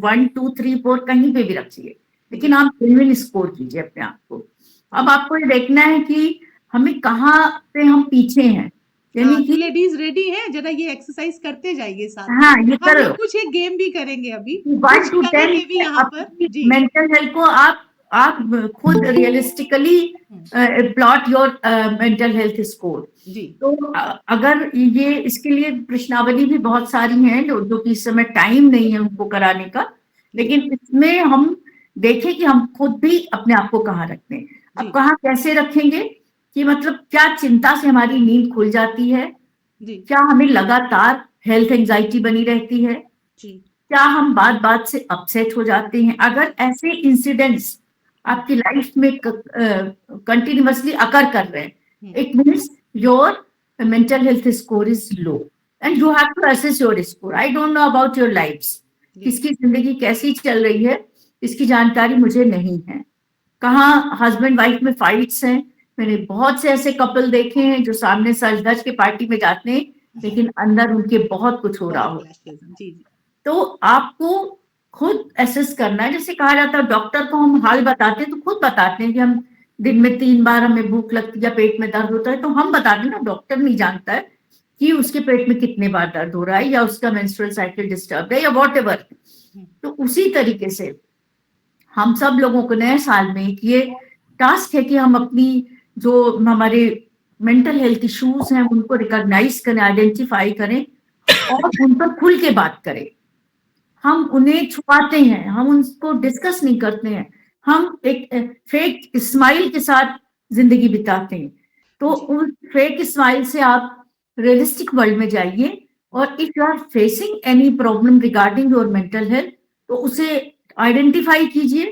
S3: 1 2 3 4 कहीं पे भी रखिए, लेकिन आप जेन्युइन स्कोर कीजिए अपने आप को। अब आपको ये देखना है कि हमें कहाँ पे हम पीछे हैं, यानी कि
S2: लेडीज रेडी हैं, जरा ये एक्सरसाइज करते जाइए साथ।
S3: हाँ, ये करो।
S2: हम कुछ एक गेम भी करेंगे अभी,
S3: 1 to 10
S2: भी यहाँ पर।
S3: मेंटल हेल्थ को आप खुद realistically plot your mental health score. तो अगर ये, इसके लिए प्रश्नावली भी बहुत सारी हैं जो कि इस समय टाइम नहीं है उनको कराने का, लेकिन इसमें हम देखें कि हम खुद भी अपने आप को कहाँ रखते हैं। अब कहाँ कैसे रखेंगे कि मतलब क्या चिंता से हमारी नींद खुल जाती है, क्या हमें लगातार हेल्थ एंजाइटी बनी रहती है, क्या हम बात बात से अपसेट हो जाते हैं। अगर ऐसे इंसिडेंट्स आपकी लाइफ में कंटिन्यूअसली अकर कर रहे हैं, it means your mental health score is low and you have to assess your score. I don't know about your lifes, किसकी जिंदगी कैसी चल रही है इसकी जानकारी मुझे नहीं है। कहाँ हस्बैंड वाइफ में फाइट्स हैं, मैंने बहुत से ऐसे कपल देखे हैं जो सामने सज धज के पार्टी में जाते हैं, लेकिन अंदर उनके बहुत कुछ हो रहा हो। तो आपको खुद एसेस करना है। जैसे कहा जाता है डॉक्टर को हम हाल बताते हैं तो खुद बताते हैं कि हम दिन में 3 बार हमें भूख लगती है या पेट में दर्द होता है, तो हम बताते हैं ना, डॉक्टर नहीं जानता है कि उसके पेट में कितने बार दर्द हो रहा है या उसका मेंस्ट्रुअल साइकिल डिस्टर्ब है या व्हाटएवर। तो उसी तरीके से हम सब लोगों को नए साल में ये टास्क है कि हम अपनी जो हमारे मेंटल हेल्थ इश्यूज हैं उनको रिकॉग्नाइज करें, आइडेंटिफाई करें और उन पर खुल के बात करें। हम उन्हें छुपाते हैं, हम उनको डिस्कस नहीं करते हैं, हम एक फेक स्माइल के साथ जिंदगी बिताते हैं। तो उन फेक स्माइल से आप रियलिस्टिक वर्ल्ड में जाइए, और if you are facing any problem regarding your mental health, तो उसे आइडेंटिफाई कीजिए,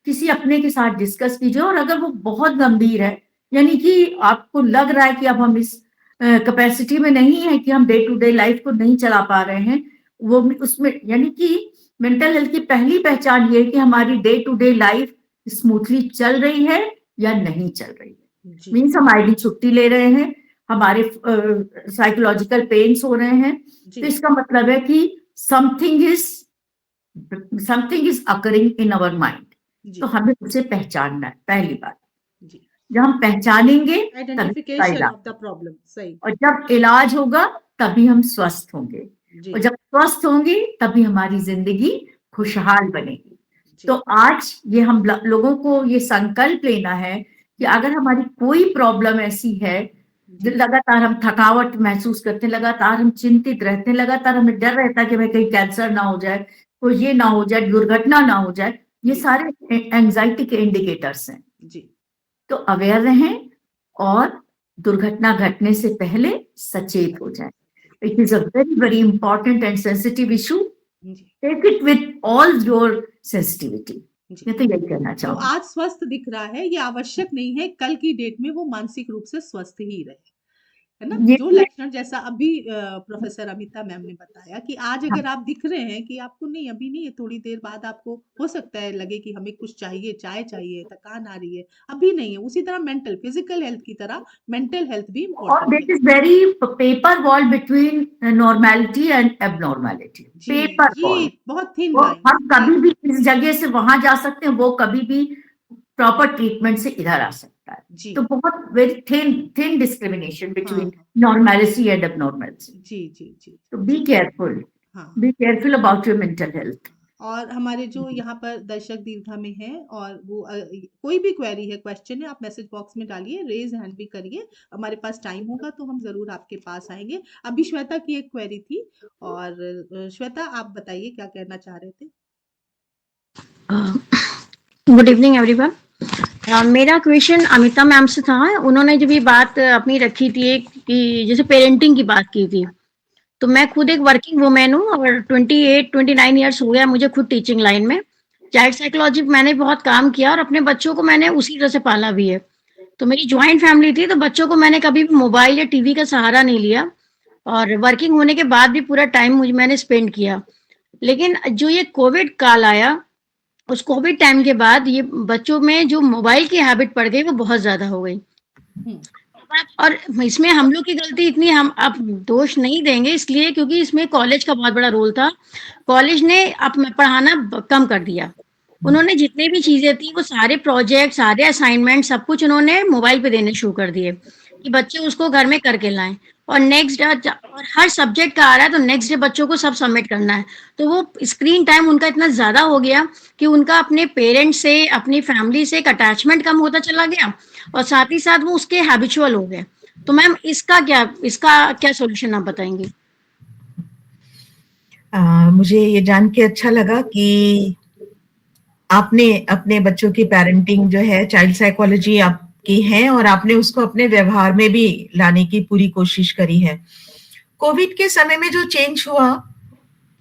S3: किसी अपने के साथ डिस्कस कीजिए। और अगर वो बहुत गंभीर है, यानी कि आपको लग रहा है कि अब हम इस कैपेसिटी में नहीं है कि हम डे टू डे लाइफ को नहीं चला पा रहे हैं, वो उसमें, यानी कि मेंटल हेल्थ की पहली पहचान ये है कि हमारी day to day life smoothly चल रही है या नहीं चल रही है। मीन्स हम आईडी छुट्टी ले रहे हैं, हमारे साइकोलॉजिकल पेन्स हो रहे हैं, तो इसका मतलब है कि something is occurring in our mind. तो हमें उसे पहचानना है, पहली बात। जब हम पहचानेंगे
S2: आइडेंटिफिकेशन ऑफ द प्रॉब्लम, सही,
S3: और जब इलाज होगा तभी हम स्वस्थ होंगे, और जब स्वस्थ होंगे तभी हमारी जिंदगी खुशहाल बनेगी। तो आज ये हम लोगों को ये संकल्प लेना है कि अगर हमारी कोई प्रॉब्लम ऐसी है, लगातार हम थकावट महसूस करते हैं, लगातार हम चिंतित रहते हैं, लगातार हमें डर रहता है कि भाई कहीं कैंसर ना हो जाए, कोई ये ना हो जाए, दुर्घटना ना हो जाए, ये सारे एंजाइटी के इंडिकेटर्स हैं। तो अवेयर रहें और दुर्घटना घटने से पहले सचेत हो जाए। It is a very, very important and sensitive issue. Take it with all your sensitivity. मैं तो यही कहना चाहूँ।
S2: तो आज स्वस्थ दिख रहा है, ये आवश्यक नहीं है कल की डेट में वो मानसिक रूप से स्वस्थ ही रहे, है ना। जो लक्षण जैसा अभी प्रोफेसर अमिता मैम ने बताया कि आज अगर आप दिख रहे हैं कि आपको नहीं, अभी नहीं है, थोड़ी देर बाद आपको हो सकता है लगे कि हमें कुछ चाहिए, चाय चाहिए, थकान आ रही है, अभी नहीं है। उसी तरह मेंटल, फिजिकल हेल्थ की तरह मेंटल हेल्थ भी इम्पोर्टेंट है।
S3: It is very paper wall between normality and abnormality. Paper wall.
S2: बहुत थिन
S3: लाइन। हम कभी भी इस जगह से वहां जा सकते हैं, वो कभी भी प्रॉपर ट्रीटमेंट से इधर आ सकता है। तो बहुत very thin discrimination between normality and abnormality. तो be careful about your mental health.
S2: और हमारे जो यहाँ पर दर्शक दीर्घा में है, और वो कोई भी क्वेरी है, क्वेश्चन है, आप मैसेज बॉक्स में डालिए, रेज हैंड भी करिए, हमारे पास टाइम होगा तो हम जरूर आपके पास आएंगे। अभी श्वेता की एक क्वेरी थी, और श्वेता आप बताइए क्या कहना चाह रहे थे।
S4: Good evening everyone. मेरा क्वेश्चन अमिता मैम से था। उन्होंने जब ये बात अपनी रखी थी कि जैसे पेरेंटिंग की बात की थी, तो मैं खुद एक वर्किंग वुमेन हूँ और 28-29 ईयर्स हो गया मुझे खुद टीचिंग लाइन में। चाइल्ड साइकोलॉजी मैंने बहुत काम किया और अपने बच्चों को मैंने उसी तरह से पाला भी है। तो मेरी ज्वाइंट फैमिली थी, तो बच्चों को मैंने कभी भी मोबाइल या टीवी का सहारा नहीं लिया, और वर्किंग होने के बाद भी पूरा टाइम मैंने स्पेंड किया। लेकिन जो ये कोविड काल आया, उस कोविड टाइम के बाद ये बच्चों में जो मोबाइल की हैबिट पड़ गई वो बहुत ज्यादा हो गई। और इसमें हम लोग की गलती इतनी, हम अब दोष नहीं देंगे इसलिए क्योंकि इसमें कॉलेज का बहुत बड़ा रोल था। कॉलेज ने अब पढ़ाना कम कर दिया। उन्होंने जितने भी चीजें थी वो सारे प्रोजेक्ट, सारे असाइनमेंट, सब कुछ उन्होंने मोबाइल पे देने शुरू कर दिए कि बच्चे उसको घर में करके लाएं। और नेक्स्ट डे, और हर सब्जेक्ट का आ रहा है तो नेक्स्ट डे बच्चों को सब सबमिट करना है। तो वो स्क्रीन टाइम उनका इतना ज्यादा हो गया कि उनका अपने पेरेंट्स से, अपनी फैमिली से एक अटैचमेंट कम होता चला गया, और साथ ही साथ वो उसके हैबिचुअल हो गए। तो मैम इसका क्या सॉल्यूशन आप बताएंगे?
S1: मुझे ये जान के अच्छा लगा कि आपने अपने बच्चों की पेरेंटिंग जो है, चाइल्ड साइकोलॉजी आपकी है, और आपने उसको अपने व्यवहार में भी लाने की पूरी कोशिश करी है। कोविड के समय में जो चेंज हुआ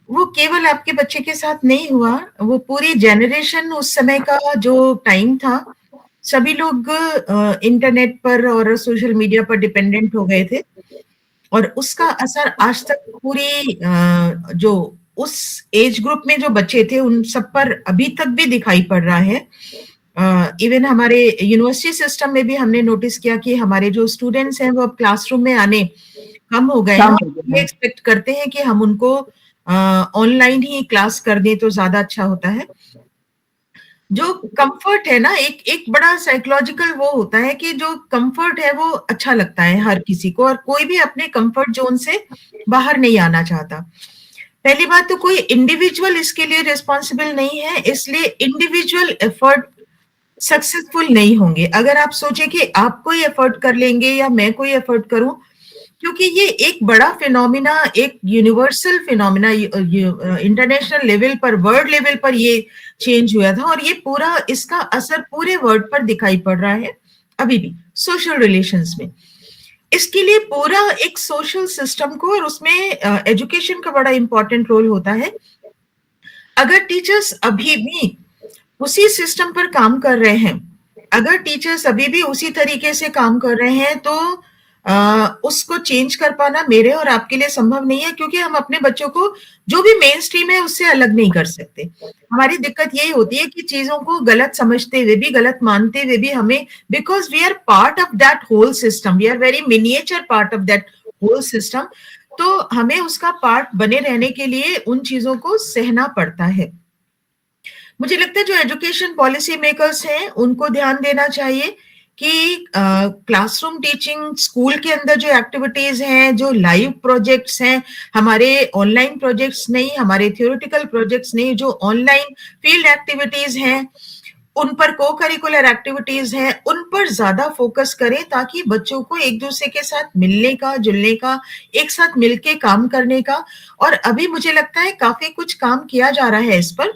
S1: वो केवल आपके बच्चे के साथ नहीं हुआ, वो पूरी जनरेशन, उस समय का जो टाइम था, सभी लोग इंटरनेट पर और सोशल मीडिया पर डिपेंडेंट हो गए थे, और उसका असर आज तक पूरी जो उस एज ग्रुप में जो बच्चे थे उन सब पर अभी तक भी दिखाई पड़ रहा है। इवन हमारे यूनिवर्सिटी सिस्टम में भी हमने नोटिस किया कि हमारे जो स्टूडेंट्स हैं वो अब क्लासरूम में आने कम हो गए हैं। ये एक्सपेक्ट करते हैं कि हम उनको ऑनलाइन ही क्लास कर दें तो ज्यादा अच्छा होता है। जो कंफर्ट है ना, एक बड़ा साइकोलॉजिकल वो होता है कि जो कंफर्ट है वो अच्छा लगता है हर किसी को, और कोई भी अपने कंफर्ट जोन से बाहर नहीं आना चाहता। पहली बात तो कोई इंडिविजुअल इसके लिए रिस्पॉन्सिबल नहीं है, इसलिए इंडिविजुअल एफर्ट सक्सेसफुल नहीं होंगे। अगर आप सोचे कि आप कोई एफर्ट कर लेंगे या मैं कोई एफर्ट करूं क्योंकि ये एक बड़ा फिनोमिना, एक यूनिवर्सल फिनोमिना, इंटरनेशनल लेवल पर, वर्ल्ड लेवल पर ये चेंज हुआ था, और ये पूरा, इसका असर पूरे वर्ल्ड पर दिखाई पड़ रहा है अभी भी सोशल रिलेशंस में। इसके लिए पूरा एक सोशल सिस्टम को, और उसमें एजुकेशन का बड़ा इंपॉर्टेंट रोल होता है। अगर टीचर्स अभी भी उसी सिस्टम पर काम कर रहे हैं, अगर टीचर्स अभी भी उसी तरीके से काम कर रहे हैं, तो उसको चेंज कर पाना मेरे और आपके लिए संभव नहीं है, क्योंकि हम अपने बच्चों को जो भी मेन स्ट्रीम है उससे अलग नहीं कर सकते। हमारी दिक्कत यही होती है कि चीजों को गलत समझते हुए भी, गलत मानते हुए भी, हमें, because we are part of that whole system, we are very miniature part of that whole system, तो हमें उसका पार्ट बने रहने के लिए उन चीजों को सहना पड़ता है। मुझे लगता है जो एजुकेशन पॉलिसी मेकर्स हैं उनको ध्यान देना चाहिए कि क्लासरूम टीचिंग, स्कूल के अंदर जो एक्टिविटीज हैं, जो लाइव प्रोजेक्ट्स हैं, हमारे ऑनलाइन प्रोजेक्ट्स नहीं, हमारे थियोरेटिकल प्रोजेक्ट्स नहीं, जो ऑनलाइन फील्ड एक्टिविटीज हैं, उन पर को करिकुलर एक्टिविटीज हैं, उन पर ज्यादा फोकस करें, ताकि बच्चों को एक दूसरे के साथ मिलने का, जुलने का, एक साथ मिलके काम करने का, और अभी मुझे लगता है काफी कुछ काम किया जा रहा है इस पर।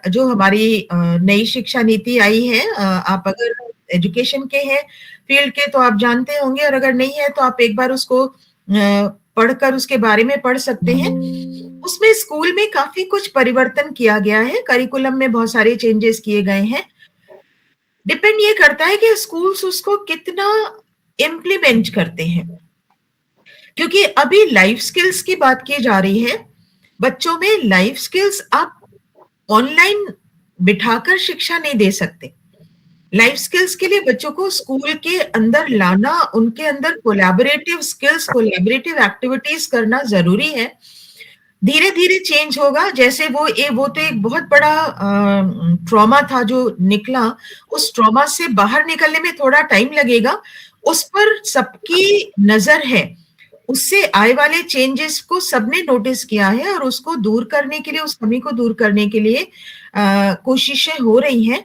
S1: जो हमारी नई शिक्षा नीति आई है, आप अगर एजुकेशन के हैं फील्ड के तो आप जानते होंगे, और अगर नहीं है तो आप एक बार उसको पढ़कर उसके बारे में पढ़ सकते हैं। उसमें स्कूल में काफी कुछ परिवर्तन किया गया है, करिकुलम में बहुत सारे चेंजेस किए गए हैं। डिपेंड ये करता है कि स्कूल्स उसको कितना इम्प्लीमेंट करते हैं, क्योंकि अभी लाइफ स्किल्स की बात की जा रही है। बच्चों में लाइफ स्किल्स आप ऑनलाइन बिठाकर शिक्षा नहीं दे सकते। लाइफ स्किल्स के लिए बच्चों को स्कूल के अंदर लाना, उनके अंदर कोलैबोरेटिव स्किल्स, कोलैबोरेटिव एक्टिविटीज करना जरूरी है। धीरे धीरे चेंज होगा। जैसे वो तो एक बहुत बड़ा ट्रॉमा था जो निकला, उस ट्रॉमा से बाहर निकलने में थोड़ा टाइम लगेगा, उस पर सबकी नजर है, उससे आए वाले चेंजेस को सबने नोटिस किया है, और उसको दूर करने के लिए, उस कमी को दूर करने के लिए कोशिशें हो रही हैं।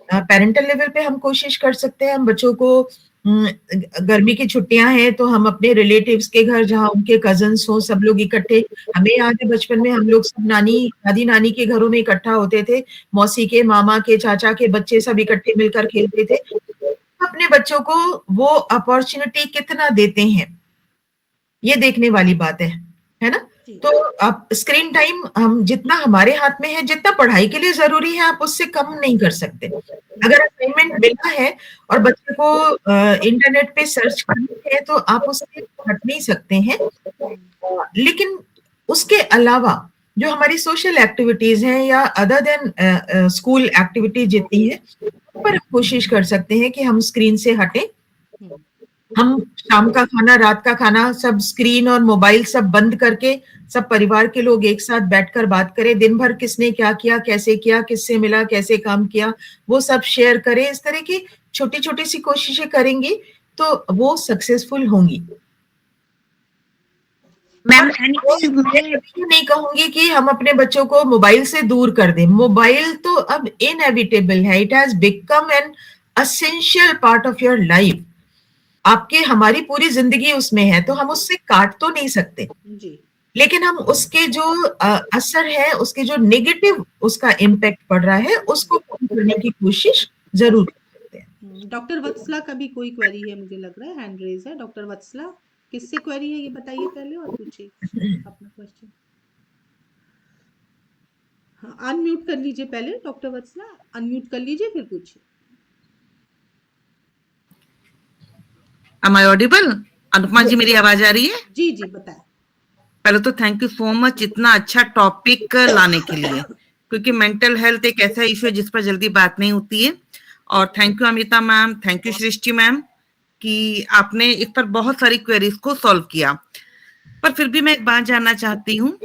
S1: पेरेंटल लेवल पे हम कोशिश कर सकते हैं। हम बच्चों को, गर्मी की छुट्टियां हैं तो हम अपने रिलेटिव्स के घर, जहाँ उनके कजन्स हो, सब लोग इकट्ठे, हमें याद है बचपन में हम लोग सब दादी नानी के घरों में इकट्ठा होते थे, मौसी के, मामा के, चाचा के बच्चे सब इकट्ठे मिलकर खेलते थे। अपने बच्चों को वो अपॉर्चुनिटी कितना देते हैं, ये देखने वाली बात है ना। तो आप स्क्रीन टाइम, हम जितना हमारे हाथ में है, जितना पढ़ाई के लिए जरूरी है, आप उससे कम नहीं कर सकते। अगर असाइनमेंट मिला है और बच्चे को इंटरनेट पे सर्च करनी है तो आप उससे हट नहीं सकते हैं। लेकिन उसके अलावा जो हमारी सोशल एक्टिविटीज हैं, या अदर देन स्कूल एक्टिविटीज जितनी है, उन पर कोशिश कर सकते हैं कि हम स्क्रीन से हटें। हम शाम का खाना, रात का खाना, सब स्क्रीन और मोबाइल सब बंद करके, सब परिवार के लोग एक साथ बैठकर बात करें। दिन भर किसने क्या किया, कैसे किया, किससे मिला, कैसे काम किया, वो सब शेयर करें। इस तरह की छोटी छोटी सी कोशिशें करेंगी तो वो सक्सेसफुल होंगी। मैम, मैं नहीं कहूंगी कि हम अपने बच्चों को मोबाइल से दूर कर दें। मोबाइल तो अब इनएविटेबल है, it has become an essential part of your life. आपके, हमारी पूरी जिंदगी उसमें है, तो हम उससे काट तो नहीं सकते जी। लेकिन हम उसके जो असर है, उसके जो नेगेटिव उसका इम्पैक्ट पड़ रहा है, उसको कम करने की कोशिश जरूर करते हैं।
S2: डॉक्टर वत्सला का भी कोई क्वेरी है, मुझे लग रहा है हैंड रेज है। डॉक्टर वत्सला, किससे क्वेरी है ये बताइए पहले, और पूछिए अपना क्वेश्चन। हाँ, अनम्यूट कर लीजिए पहले डॉक्टर वत्सला, अनम्यूट कर लीजिए फिर पूछिए।
S5: Am I audible? अनुपमा जी, मेरी आवाज आ रही है?
S2: जी जी, बताएं।
S5: पहले तो थैंक यू सो मच इतना अच्छा टॉपिक लाने के लिए, क्योंकि मेंटल हेल्थ एक ऐसा इशू है जिस पर जल्दी बात नहीं होती है। और thank you Amita ma'am, thank you Srishti ma'am, कि आपने इस पर बहुत सारी क्वेरीज को सॉल्व किया। पर फिर भी मैं एक बात जानना चाहती हूँ,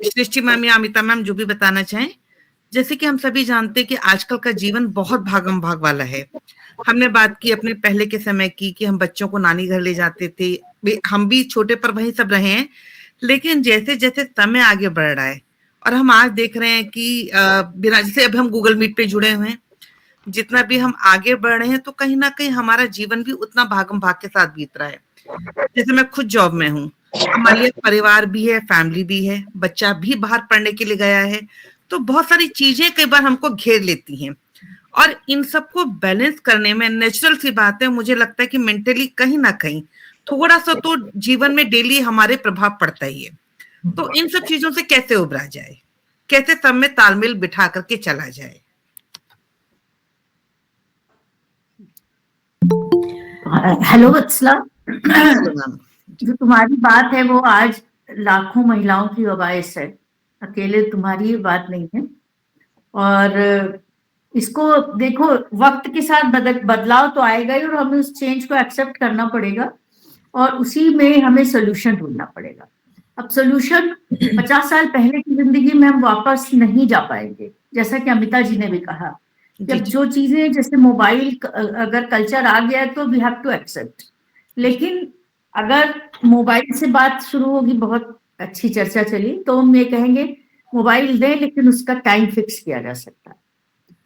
S5: सृष्टि मैम या अमिता मैम जो भी बताना चाहें। जैसे कि हम सभी जानते हैं कि आजकल का जीवन बहुत भागम भाग वाला है। हमने बात की अपने पहले के समय की कि हम बच्चों को नानी घर ले जाते थे, हम भी छोटे पर वहीं सब रहे हैं। लेकिन जैसे जैसे समय आगे बढ़ रहा है और हम आज देख रहे हैं कि बिना, जैसे अब हम गूगल मीट पे जुड़े हुए हैं, जितना भी हम आगे बढ़ रहे हैं तो कहीं ना कहीं हमारा जीवन भी उतना भागम भाग के साथ बीत रहा है। जैसे मैं खुद जॉब में हूँ, हमारे परिवार भी है, फैमिली भी है, बच्चा भी बाहर पढ़ने के लिए गया है, तो बहुत सारी चीजें कई बार हमको घेर लेती हैं, और इन सबको बैलेंस करने में नेचुरल सी बात है, मुझे लगता है कि मेंटली कहीं ना कहीं थोड़ा सा तो जीवन में डेली हमारे प्रभाव पड़ता ही है। तो इन सब चीजों से कैसे उबरा जाए, कैसे सब में तालमेल बिठा करके चला जाए?
S3: हेलो वत्सला,
S5: मैम,
S3: जो तुम्हारी बात है वो आज लाखों महिलाओं की आवाज है, अकेले तुम्हारी ये बात नहीं है। और इसको देखो, वक्त के साथ बदलाव तो आएगा ही, और हमें उस चेंज को एक्सेप्ट करना पड़ेगा, और उसी में हमें सोल्यूशन ढूंढना पड़ेगा। अब सोल्यूशन 50 साल पहले की जिंदगी में हम वापस नहीं जा पाएंगे, जैसा कि अमिता जी ने भी कहा। जब जो चीजें, जैसे मोबाइल अगर कल्चर आ गया है तो वी हैव टू एक्सेप्ट, लेकिन अगर मोबाइल से बात शुरू होगी, बहुत अच्छी चर्चा चली, तो हम ये कहेंगे मोबाइल दें, लेकिन उसका टाइम फिक्स किया जा सकता है।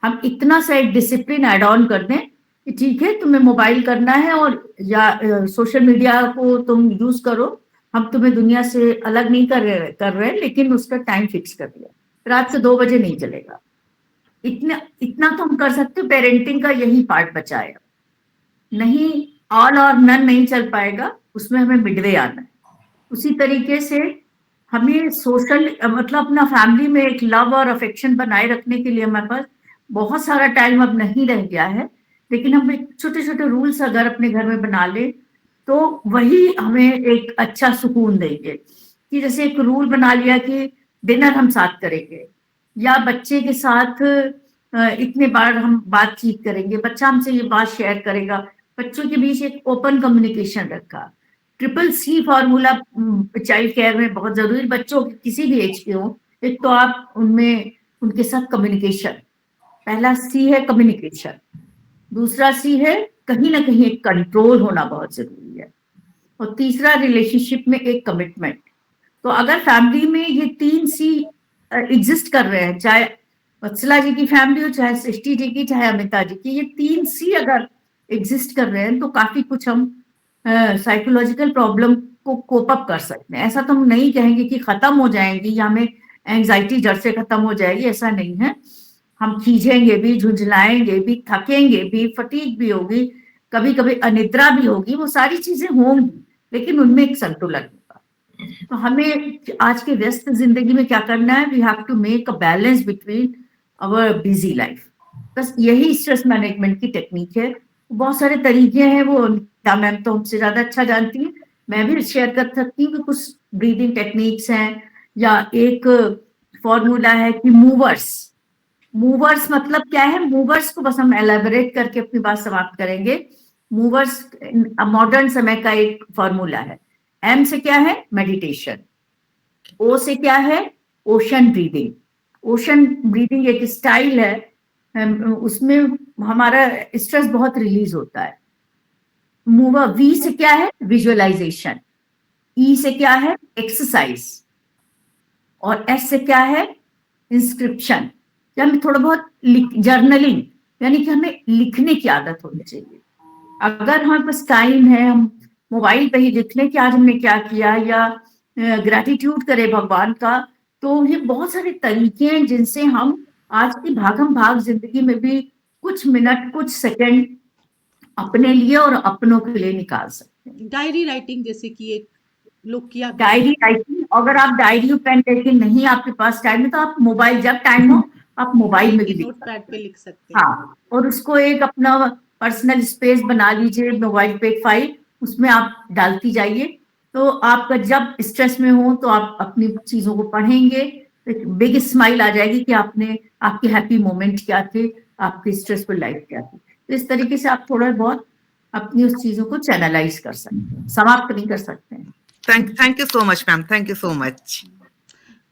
S3: हम इतना सा एक डिसिप्लिन ऐड ऑन कर दें कि ठीक है, तुम्हें मोबाइल करना है और या सोशल मीडिया को तुम यूज करो, हम तुम्हें दुनिया से अलग नहीं कर रहे, लेकिन उसका टाइम फिक्स कर दिया, रात के 2 बजे नहीं चलेगा। इतना तो हम कर सकते, पेरेंटिंग का यही पार्ट बचा है। नहीं, ऑल और नन नहीं चल पाएगा, उसमें हमें मिडवे आना है। उसी तरीके से हमें सोशल, मतलब अपना फैमिली में एक लव और अफेक्शन बनाए रखने के लिए हमारे पास बहुत सारा टाइम अब नहीं रह गया है, लेकिन हम एक छोटे छोटे रूल्स अगर अपने घर में बना ले तो वही हमें एक अच्छा सुकून देंगे। कि जैसे एक रूल बना लिया कि डिनर हम साथ करेंगे, या बच्चे के साथ इतने बार हम बातचीत करेंगे, बच्चा हमसे ये बात शेयर करेगा, बच्चों के बीच एक ओपन कम्युनिकेशन रखा। CCC फॉर्मूला चाइल्ड केयर में बहुत जरूरी, बच्चों किसी भी एज के हो। एक तो आप उनमें उनके साथ कम्युनिकेशन, पहला C है कम्युनिकेशन, दूसरा C है कहीं ना कहीं एक कंट्रोल होना बहुत जरूरी है, और तीसरा रिलेशनशिप में एक कमिटमेंट। तो अगर फैमिली में ये 3 C एग्जिस्ट कर रहे हैं, चाहे वत्सला जी की फैमिली हो, चाहे सृष्टि जी की, चाहे अमिता जी की, ये 3 C अगर एग्जिस्ट कर रहे हैं तो काफी कुछ हम साइकोलॉजिकल प्रॉब्लम को कोप अप कर सकते हैं। ऐसा तो हम नहीं कहेंगे कि खत्म हो जाएंगी या हमें एंजाइटी जड़ से खत्म हो जाएगी, ऐसा नहीं है। हम खींचेंगे भी, झुंझलाएंगे भी, थकेंगे भी, फटीग भी होगी, कभी कभी अनिद्रा भी होगी, वो सारी चीजें होंगी, लेकिन उनमें एक संतुलन होगा। तो हमें आज के व्यस्त जिंदगी में क्या करना है, we have to make a balance between our busy life. बस यही स्ट्रेस मैनेजमेंट की टेक्निक है। बहुत सारे तरीके हैं, वो मैम तो हमसे ज्यादा अच्छा जानती है, मैं भी शेयर कर सकती हूँ कि कुछ ब्रीदिंग टेक्निक्स हैं, या एक फॉर्मूला है कि मूवर्स मतलब क्या है, मूवर्स को बस हम एलैबोरेट करके अपनी बात समाप्त करेंगे। मूवर्स मॉडर्न समय का एक फॉर्मूला है। M से क्या है, मेडिटेशन। O से क्या है, ओशन ब्रीदिंग। ओशन ब्रीदिंग एक स्टाइल है, उसमें हमारा स्ट्रेस बहुत रिलीज होता है। मूवर V से क्या है, विजुअलाइजेशन। E से क्या है, एक्सरसाइज। और S से क्या है, इंस्क्रिप्शन, या हमें थोड़ा बहुत जर्नलिंग, यानी कि हमें लिखने की आदत होनी चाहिए। अगर हमारे पास टाइम है, हम मोबाइल पे ही लिख लें कि आज हमने क्या किया, या ग्रैटिट्यूड करें भगवान का। तो ये बहुत सारे तरीके हैं जिनसे हम आज की भागम भाग जिंदगी में भी कुछ मिनट, कुछ सेकंड अपने लिए और अपनों के लिए निकाल सकते हैं।
S2: डायरी राइटिंग जैसे कि एक लोग किया,
S3: डायरी राइटिंग, अगर आप डायरी पेन लेके नहीं आपके पास टाइम है, तो आप मोबाइल, जब टाइम हो आप मोबाइल में भी लिख
S2: नोटपैड पे लिख सकते हैं।
S3: हाँ, और उसको एक अपना पर्सनल स्पेस बना लीजिए, मोबाइल पे एक फाइल, उसमें आप डालती जाइए। तो आपका जब स्ट्रेस में हो तो आप अपनी चीजों को पढ़ेंगे, एक बिग स्माइल आ जाएगी कि आपने, आपके हैप्पी मोमेंट क्या थे, आपकी स्ट्रेसफुल लाइफ क्या थी। तो इस तरीके से आप थोड़ा बहुत अपनी उस चीजों को चैनलाइज कर सकते हैं, समाप्त नहीं कर सकते हैं।
S5: Thank you so much ma'am, thank you so much.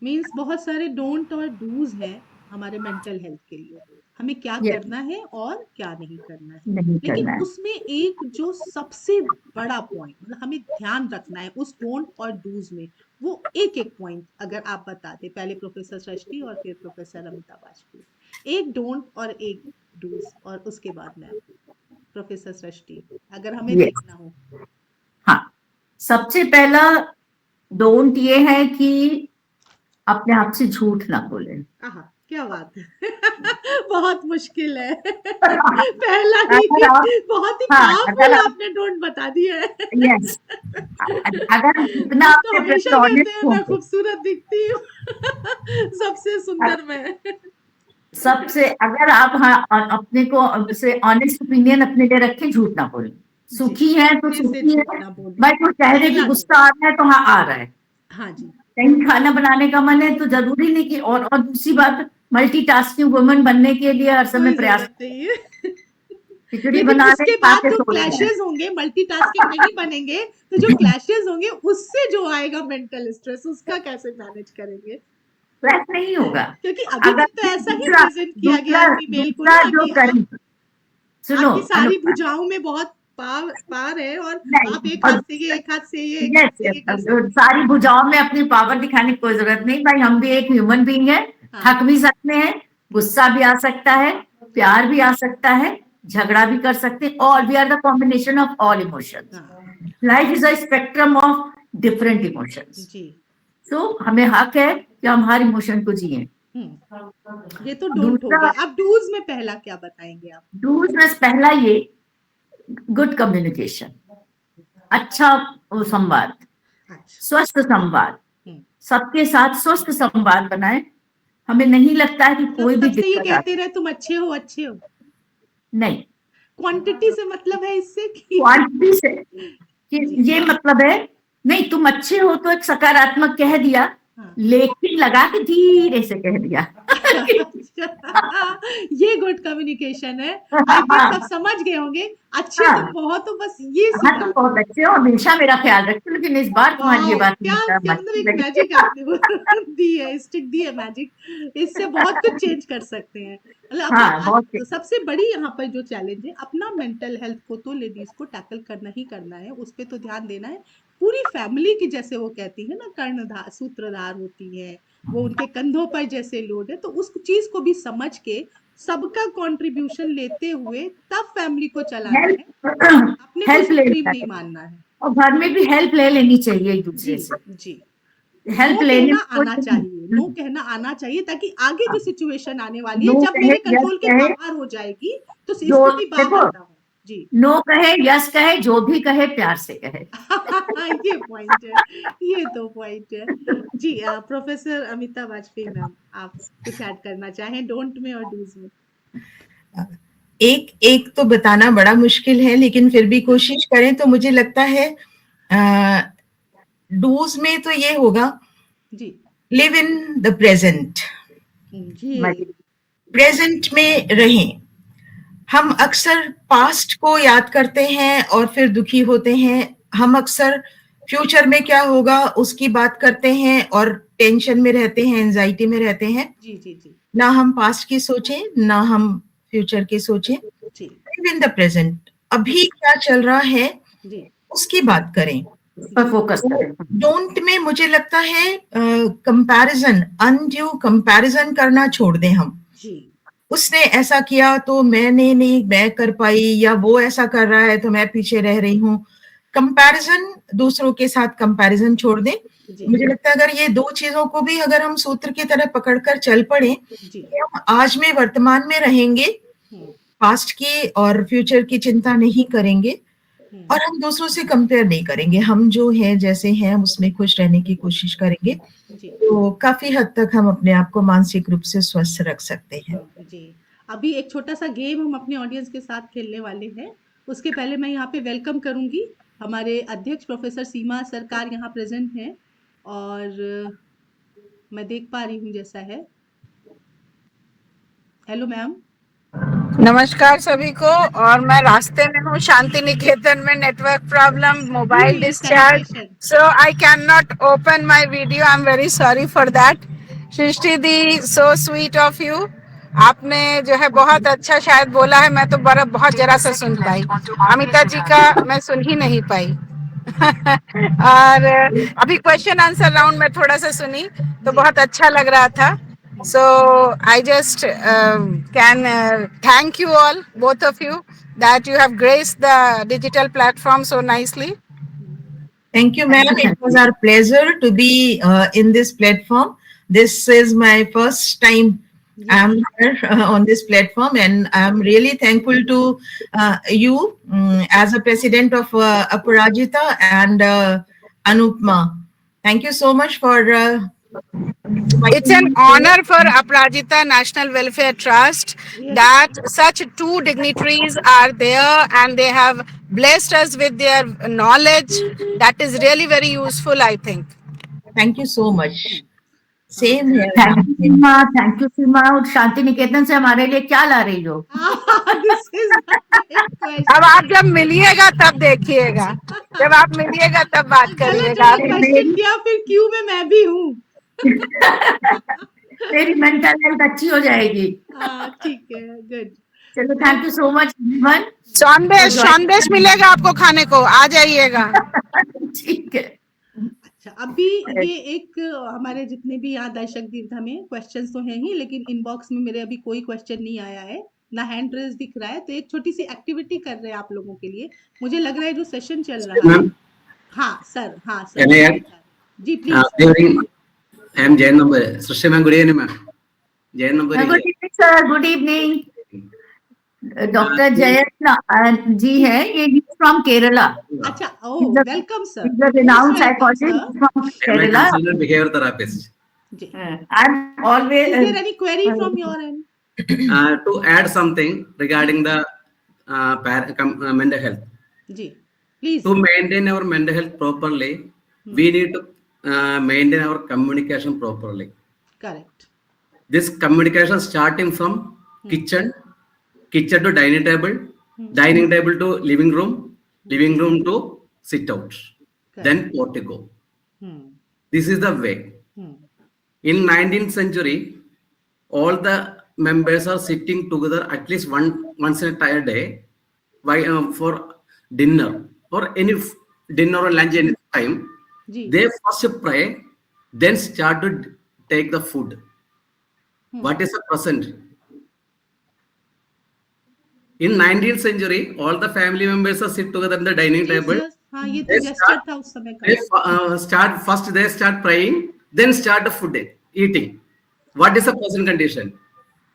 S2: Means बहुत सारे डोंट और डूज हैं हमारे मेंटल हेल्थ के लिए, हमें क्या करना है और क्या नहीं करना है। लेकिन उसमें एक जो सबसे बड़ा पॉइंट, मतलब हमें ध्यान रखना है उस डोंट और डूज में, वो एक एक पॉइंट अगर आप बताते, पहले प्रोफेसर सृष्टि और फिर प्रोफेसर अमिता वाजपेयी, एक डोंट और एक डूज, और उसके बाद मैं प्रोफेसर सृष्टि, अगर हमें देखना हो।
S3: हाँ, सबसे पहला डोंट ये है कि अपने आप से झूठ ना बोले।
S2: आहा, क्या बात है। बहुत मुश्किल है। पहला ही
S3: अगर आप
S2: बहुत ही
S3: हाँ
S2: पावरफुल
S3: अगर आप
S2: आपने डोंट बता दिया है।
S3: यस अगर जितना
S2: आप
S3: आप
S2: तो
S3: अपने
S2: हमेशा
S3: प्रति
S2: कहते
S3: ऑनेस्ट
S2: हैं मैं
S3: होंगे,
S2: खूबसूरत दिखती हूँ। सबसे सुंदर मैं।
S3: सबसे अगर आप अपने को से ऑनेस्ट ओपिनियन अपने लिए रखें, झूठ ना बोले।
S2: जी,
S3: सुखी है तो
S2: फिर से
S3: सुखी
S2: झूठ
S3: है,
S2: ना बोले।
S3: भाई कोई कह दे कि
S2: पहला
S3: गुस्सा आ रहा है तो हाँ आ रहा है।
S2: हाँ जी,
S3: कहीं खाना बनाने का मन है तो जरूरी नहीं कि और दूसरी बात, मल्टीटास्किंग वुमन बनने के लिए हर समय
S2: कोई
S3: प्रयास,
S2: जरूरत नहीं है।
S3: खिचड़ी
S2: लेकिन
S3: बना
S2: उसके
S3: रहे खा
S2: बाद
S3: के
S2: जो
S3: सो रहे हैं।
S2: क्लैशेस होंगे, मल्टीटास्किंग नहीं बनेंगे, तो जो क्लैशेस होंगे उससे जो आएगा मेंटल स्ट्रेस, उसका कैसे मैनेज करेंगे?
S3: फ्लैट नहीं होगा।
S2: क्योंकि अभी
S3: अगर
S2: तक तो ऐसा ही
S3: दूसरा
S2: प्रेजेंट किया गया
S3: दूसरा
S2: है फीमेल को
S3: दूसरा
S2: ना
S3: जो
S2: कि
S3: करें, सुनो
S2: आपकी सारी
S3: अनुप्रा,
S2: भुजाओं में बहुत पार है और आप
S3: नहीं
S2: एक हाथ से ये, एक हाथ से ये, एक हाथ
S3: यस
S2: से
S3: यस
S2: ये कर सकते
S3: सारी भुजाओं में अपनी पावर दिखाने की कोई जरूरत नहीं भाई, हम भी एक ह्यूमन बीइंग है,
S2: हाँ।
S3: थक भी सकते हैं, गुस्सा भी आ सकता है, प्यार भी आ सकता है, झगड़ा भी कर सकते हैं, और we are the combination of all emotions.
S2: हाँ,
S3: life is a spectrum of different emotions.
S2: जी।
S3: सो हमें हक है कि हम हर इमोशन को जिए।
S2: ये तो डोंट हो
S3: दूसरा
S2: गया। अब डूज में पहला क्या बताएंगे आप?
S3: डूज में पहला ये गुड कम्युनिकेशन, अच्छा संवाद,
S2: अच्छा।
S3: स्वस्थ संवाद,
S2: हम्म।
S3: सबके साथ स्वस्थ संवाद बनाए। हमें नहीं लगता है कि
S2: मतलब
S3: कोई भी
S2: सबसे ये
S3: दिक्कत
S2: कहते
S3: आती,
S2: रहे तुम अच्छे हो, अच्छे हो।
S3: नहीं
S2: क्वांटिटी से मतलब है इससे कि
S3: क्वांटिटी से कि
S2: जी,
S3: ये मतलब है, नहीं तुम अच्छे हो तो एक सकारात्मक कह दिया,
S2: हाँ।
S3: लेकिन लगा के धीरे से कह दिया।
S2: अच्छा, ये गुड कम्युनिकेशन है। आई थिंक सब समझ गए होंगे। अच्छे
S3: हाँ
S2: तुम बहुत हो, बस ये
S3: हाँ तुम
S2: सिखा दो।
S3: बहुत अच्छे हो, हमेशा मेरा ख्याल रखते हो, लेकिन इस बार तुम्हारी ये
S2: वाओ,
S3: बात
S2: क्या क्या मतलब
S3: अच्छी
S2: एक
S3: लगी।
S2: मैजिक आपने वो दी है, स्टिक दी है मैजिक। इससे बहुत कुछ चेंज कर सकते हैं। मतलब
S3: हाँ बहुत
S2: तो सबसे बड़ी यहाँ पर जो चैलेंज है, अपना मेंटल हेल्थ को तो लेडीज को टैकल करना ही करना है, उस पर तो ध्यान देना है। पूरी फैमिली की, जैसे वो कहती है ना, कर्णधार सूत्रधार होती है, वो उनके कंधों पर जैसे लोड है, तो उस चीज को भी समझ के सबका कंट्रीब्यूशन लेते हुए तब फैमिली को चलाना है।
S3: हेल्प
S2: अपने को
S3: हेल्प ले
S2: सुप्रीम
S3: लेना
S2: नहीं
S3: चाहिए,
S2: मानना है।
S3: और घर में भी हेल्प ले लेनी चाहिए एक
S2: जी,
S3: दूसरे से।
S2: जी।
S3: हेल्प
S2: नो
S3: लेने
S2: कहना
S3: में
S2: आना
S3: कोई
S2: चाहिए, नो कहना आना चाहिए, ताकि आगे जो सिचुएशन आने वाली है,
S3: नो
S2: जब
S3: कहे
S2: मेरे
S3: यस
S2: कंट्रोल के
S3: कहे,
S2: बाहर हो जाएगी, तो
S3: जो
S2: स्थिति
S3: देखो
S2: बाहर ना हो। जी।
S3: नो कहे यस कहे, जो भी कहे प्यार से कहे।
S2: ये पॉइंट है, ये तो पॉइंट है। जी, प्रोफेसर अमिता वाजपेयी मैम, आप कुछ ऐड करना चाहें डोंट में और डूज में?
S1: एक एक तो बताना बड़ा मुश्किल है, लेकिन फिर भी कोशिश करें तो मुझे लगता है डूज में तो ये होगा,
S2: जी,
S1: लिव इन द प्रेजेंट,
S2: जी,
S1: प्रेजेंट में रहें। हम अक्सर पास्ट को याद करते हैं और फिर दुखी होते हैं, हम अक्सर फ्यूचर में क्या होगा उसकी बात करते हैं और टेंशन में रहते हैं, एंजाइटी में रहते हैं।
S2: जी, जी, जी,
S1: ना हम पास्ट की सोचें, ना हम फ्यूचर की सोचें।
S2: जी,
S1: लिव इन द प्रेजेंट, अभी क्या चल रहा है
S2: जी,
S1: उसकी बात करें।
S3: उस पर फोकस करें।
S1: डोंट में मुझे लगता है कंपैरिजन, अनड्यू कंपैरिजन करना छोड़ दें हम।
S2: जी,
S1: उसने ऐसा किया तो मैंने नहीं, मैं कर पाई, या वो ऐसा कर रहा है तो मैं पीछे रह रही हूँ। कंपैरिजन, दूसरों के साथ कंपैरिजन छोड़ दें।
S2: जी,
S1: मुझे लगता है अगर ये दो चीजों को भी अगर हम सूत्र की तरह पकड़कर चल पड़े,
S2: जी,
S1: कि हम आज में वर्तमान में रहेंगे, पास्ट की और फ्यूचर की चिंता नहीं करेंगे, और हम दूसरों से कंपेयर नहीं करेंगे, हम जो हैं जैसे हैं हम उसमें खुश रहने की कोशिश करेंगे,
S2: जी,
S1: तो काफी हद तक हम अपने आप को मानसिक रूप से स्वस्थ रख सकते हैं।
S2: जी। अभी एक छोटा सा गेम हम अपने ऑडियंस के साथ खेलने वाले हैं। उसके पहले मैं यहाँ पे वेलकम करूंगी हमारे अध्यक्ष प्रोफेसर सीमा सरकार यहाँ प्रेजेंट हैं, और मैं देख पा रही हूँ जैसा है। Hello ma'am.
S6: नमस्कार सभी को, और मैं रास्ते में हूँ शांति निकेतन में, network problem, mobile discharge,
S2: sanitation.
S6: So I can not open my video, I am very sorry for that. Srishti the, so sweet of you, आपने जो है बहुत अच्छा शायद बोला है, मैं तो बहुत जरा सा सुन पाई, अमिता जी का मैं सुन ही नहीं पाई। और अभी क्वेश्चन आंसर राउंड में थोड़ा सा सुनी तो बहुत अच्छा लग रहा था। So I just can thank you all, both of you, that you have graced the digital platform so nicely.
S1: Thank you, ma'am.
S3: Thank you,
S1: It was our pleasure to be in this platform. This is my first time I'm here on this platform, and I'm really thankful to you as a president of Aparajita and Anupma. Thank you so much for
S6: It's
S1: inviting
S6: an
S1: me here.
S6: honor for Aprajita National Welfare Trust that such two dignitaries are there and they have blessed us with their knowledge. That is really very useful, I think.
S1: Thank you so much. Same here,
S3: thank
S1: ma'am.
S3: You Seema, thank you Seema. और शांति निकेतन से हमारे लिए क्या ला रही हो?
S2: This is the big
S6: अब आप
S2: question.
S6: जब मिलिएगा तब देखिएगा, जब आप मिलिएगा तब बात
S2: गलत
S6: करिएगा।
S2: वाला क्वेश्चन किया, फिर क्यों में मैं भी हूँ।
S3: मेरी मेंटल हेल्थ अच्छी हो जाएगी।
S2: हाँ, ठीक है, गुड।
S3: चलो, thank you so much everyone.
S6: संदेश मिलेगा आपको खाने को, आ जाइएगा।
S3: ठीक है।
S2: अच्छा, अभी ये एक हमारे जितने भी यहाँ दर्शक दीर्घ में क्वेश्चंस तो हैं ही, लेकिन इनबॉक्स में मेरे अभी कोई क्वेश्चन नहीं आया है, ना हैंड रेज दिख रहा है, तो एक छोटी सी एक्टिविटी कर रहे हैं आप लोगों के लिए। मुझे लग रहा है जो सेशन चल रहा है। हाँ सर, हाँ सर, जी please.
S7: I am Jayan Nambar. Srishti ma'am, good evening ma'am. Jayan Nambar.
S3: Good evening sir, good evening. Doctor Jayant ji है, ये फ्रॉम केरला।
S2: अच्छा, oh welcome sir.
S3: renowned psychologist from Kerala.
S7: I am a consultant behavior therapist.
S3: I'm always.
S2: Is there any query from your end?
S7: To add something regarding the mental health.
S2: जी, please.
S7: To maintain our mental health properly, we need to maintain our communication properly.
S2: Correct.
S7: This communication starting from kitchen to dining table, dining table to living room to sit out, then portico. This is the way. In 19th century, all the members are sitting together at least once in a day for dinner or any dinner or lunch any time. They first pray, then start to take the food. What is the present? In 19th century, all the family members are sit together in the dining table. They start praying, then start the food eating. What is the present condition?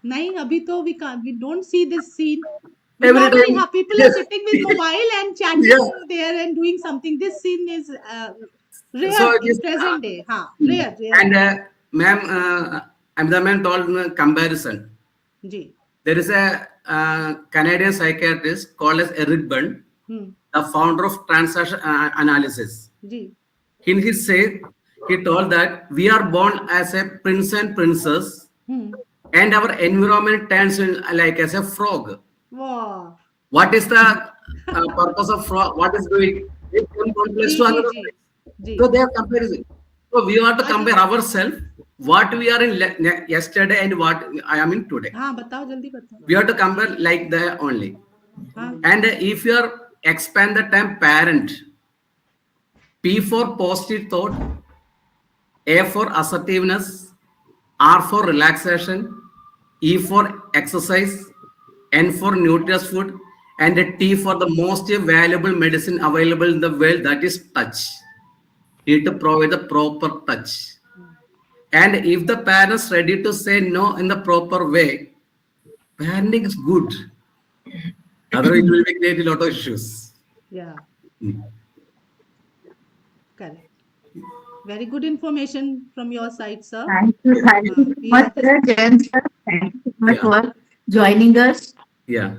S2: नहीं, अभी तो we don't see this scene.
S7: Every time,
S2: people are sitting with mobile and chatting there and doing something. This scene is rare in present day. Rare.
S7: And ma'am, Amida ma'am told comparison. There is a Canadian psychiatrist called as Eric Berne, the founder of transaction analysis. In his say, he told that we are born as a prince and princess, and our environment turns like as a frog.
S2: Wow.
S7: What is the purpose of frog? What is doing? It comes from place to another place. So they are comparison. So we have to compare ourselves, what we are in yesterday and what I am in today.
S2: बताओ, जल्दी बताओ.
S7: We have to compare like that only. And if you are expand the term parent, P for positive thought, A for assertiveness, R for relaxation, E for exercise, N for nutritious food, and T for the most valuable medicine available in the world, that is touch. You need to provide the proper touch. And if the parents ready to say no in the proper way, parenting is good. Otherwise, it will create a lot of issues.
S2: Yeah. Correct. Very good information from your side, sir.
S3: Thank you so much, sir. Jayan sir. Thank you so much for joining us.
S7: Yeah.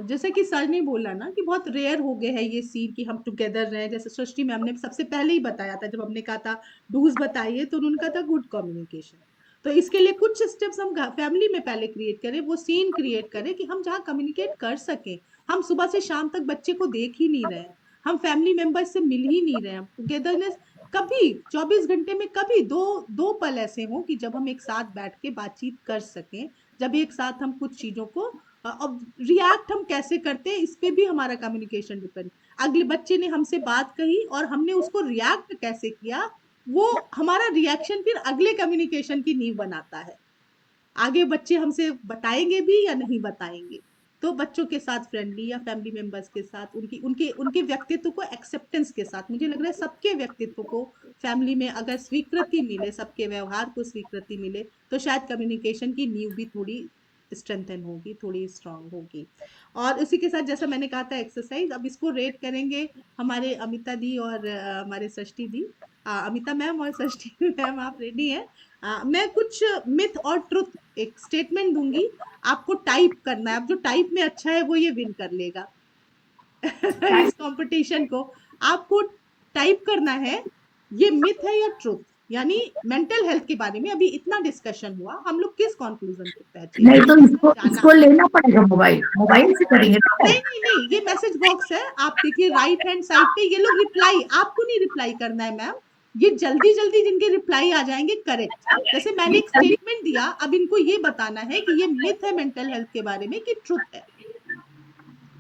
S2: जैसे कि sir ने बोला ना कि बहुत rare हो गए है ये सीन कि हम टुगेदर रहे। जैसे सृष्टि मैम ने सबसे पहले ही बताया था, जब हमने कहा था डूज बताइए, तो उन्होंने कहा था गुड कम्युनिकेशन। तो इसके लिए कुछ स्टेप्स हम फैमिली में पहले क्रिएट करें, वो सीन क्रिएट करें कि हम जहाँ कम्युनिकेट कर सकें। हम सुबह से शाम तक बच्चे को देख ही नहीं रहे, हम फैमिली मेंबर्स से मिल ही नहीं रहे। टुगेदरनेस कभी 24 घंटे में कभी दो पल ऐसे हों कि जब हम एक साथ बैठ के बातचीत कर सकें, जब एक साथ हम कुछ चीज़ों को अब रिएक्ट हम कैसे करते हैं इस पे भी हमारा कम्युनिकेशन डिपेंड। अगले बच्चे ने हमसे बात कही और हमने उसको रिएक्ट कैसे किया, वो हमारा रिएक्शन फिर अगले कम्युनिकेशन की नींव बनाता है। आगे बच्चे हमसे बताएंगे भी या नहीं बताएंगे। तो बच्चों के साथ फ्रेंडली या फैमिली मेंबर्स के साथ उनकी उनके उनके व्यक्तित्व को एक्सेप्टेंस के साथ, मुझे लग रहा है सबके व्यक्तित्व को फैमिली में अगर स्वीकृति मिले, सबके व्यवहार को स्वीकृति मिले, तो शायद कम्युनिकेशन की नींव भी थोड़ी स्ट्रेंथन होगी, थोड़ी स्ट्रांग होगी। और उसी के साथ जैसा मैंने कहा था एक्सरसाइज, अब इसको रेट करेंगे हमारे अमिता दी और हमारे सृष्टि दी। अमिता मैम और सृष्टि मैम, आप रेडी हैं? मैं कुछ मिथ और ट्रुथ एक स्टेटमेंट दूंगी, आपको टाइप करना है। अब जो टाइप में अच्छा है वो ये विन कर लेगा इस कंपटीशन को। आपको टाइप करना है ये मिथ है या ट्रुथ, यानी मेंटल हेल्थ के बारे में अभी इतना डिस्कशन हुआ, हम लोग किस कंक्लूजन पे पहुंचे?
S3: नहीं तो इसको लेना पड़ेगा, मोबाइल से करेंगे तो।
S2: नहीं, ये मैसेज बॉक्स है, आप देखिए राइट हैंड साइड पे, ये लोग रिप्लाई, आपको नहीं रिप्लाई करना है मैम, ये जल्दी जल्दी जिनके रिप्लाई आ जाएंगे करेक्ट। जैसे मैंने एक स्टेटमेंट दिया, अब इनको ये बताना है कि ये मिथ है मेंटल हेल्थ के बारे में कि ट्रुथ है।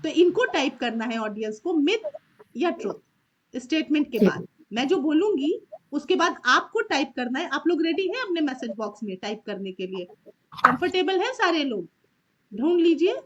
S2: तो इनको टाइप करना है ऑडियंस को, मिथ या ट्रुथ। स्टेटमेंट के बाद मैं जो बोलूंगी उसके बाद आपको टाइप करना है। आप लोग रेडी हैं अपने मैसेज बॉक्स में टाइप करने के लिए? कंफर्टेबल है सारे लोग? ढूंढ लीजिए,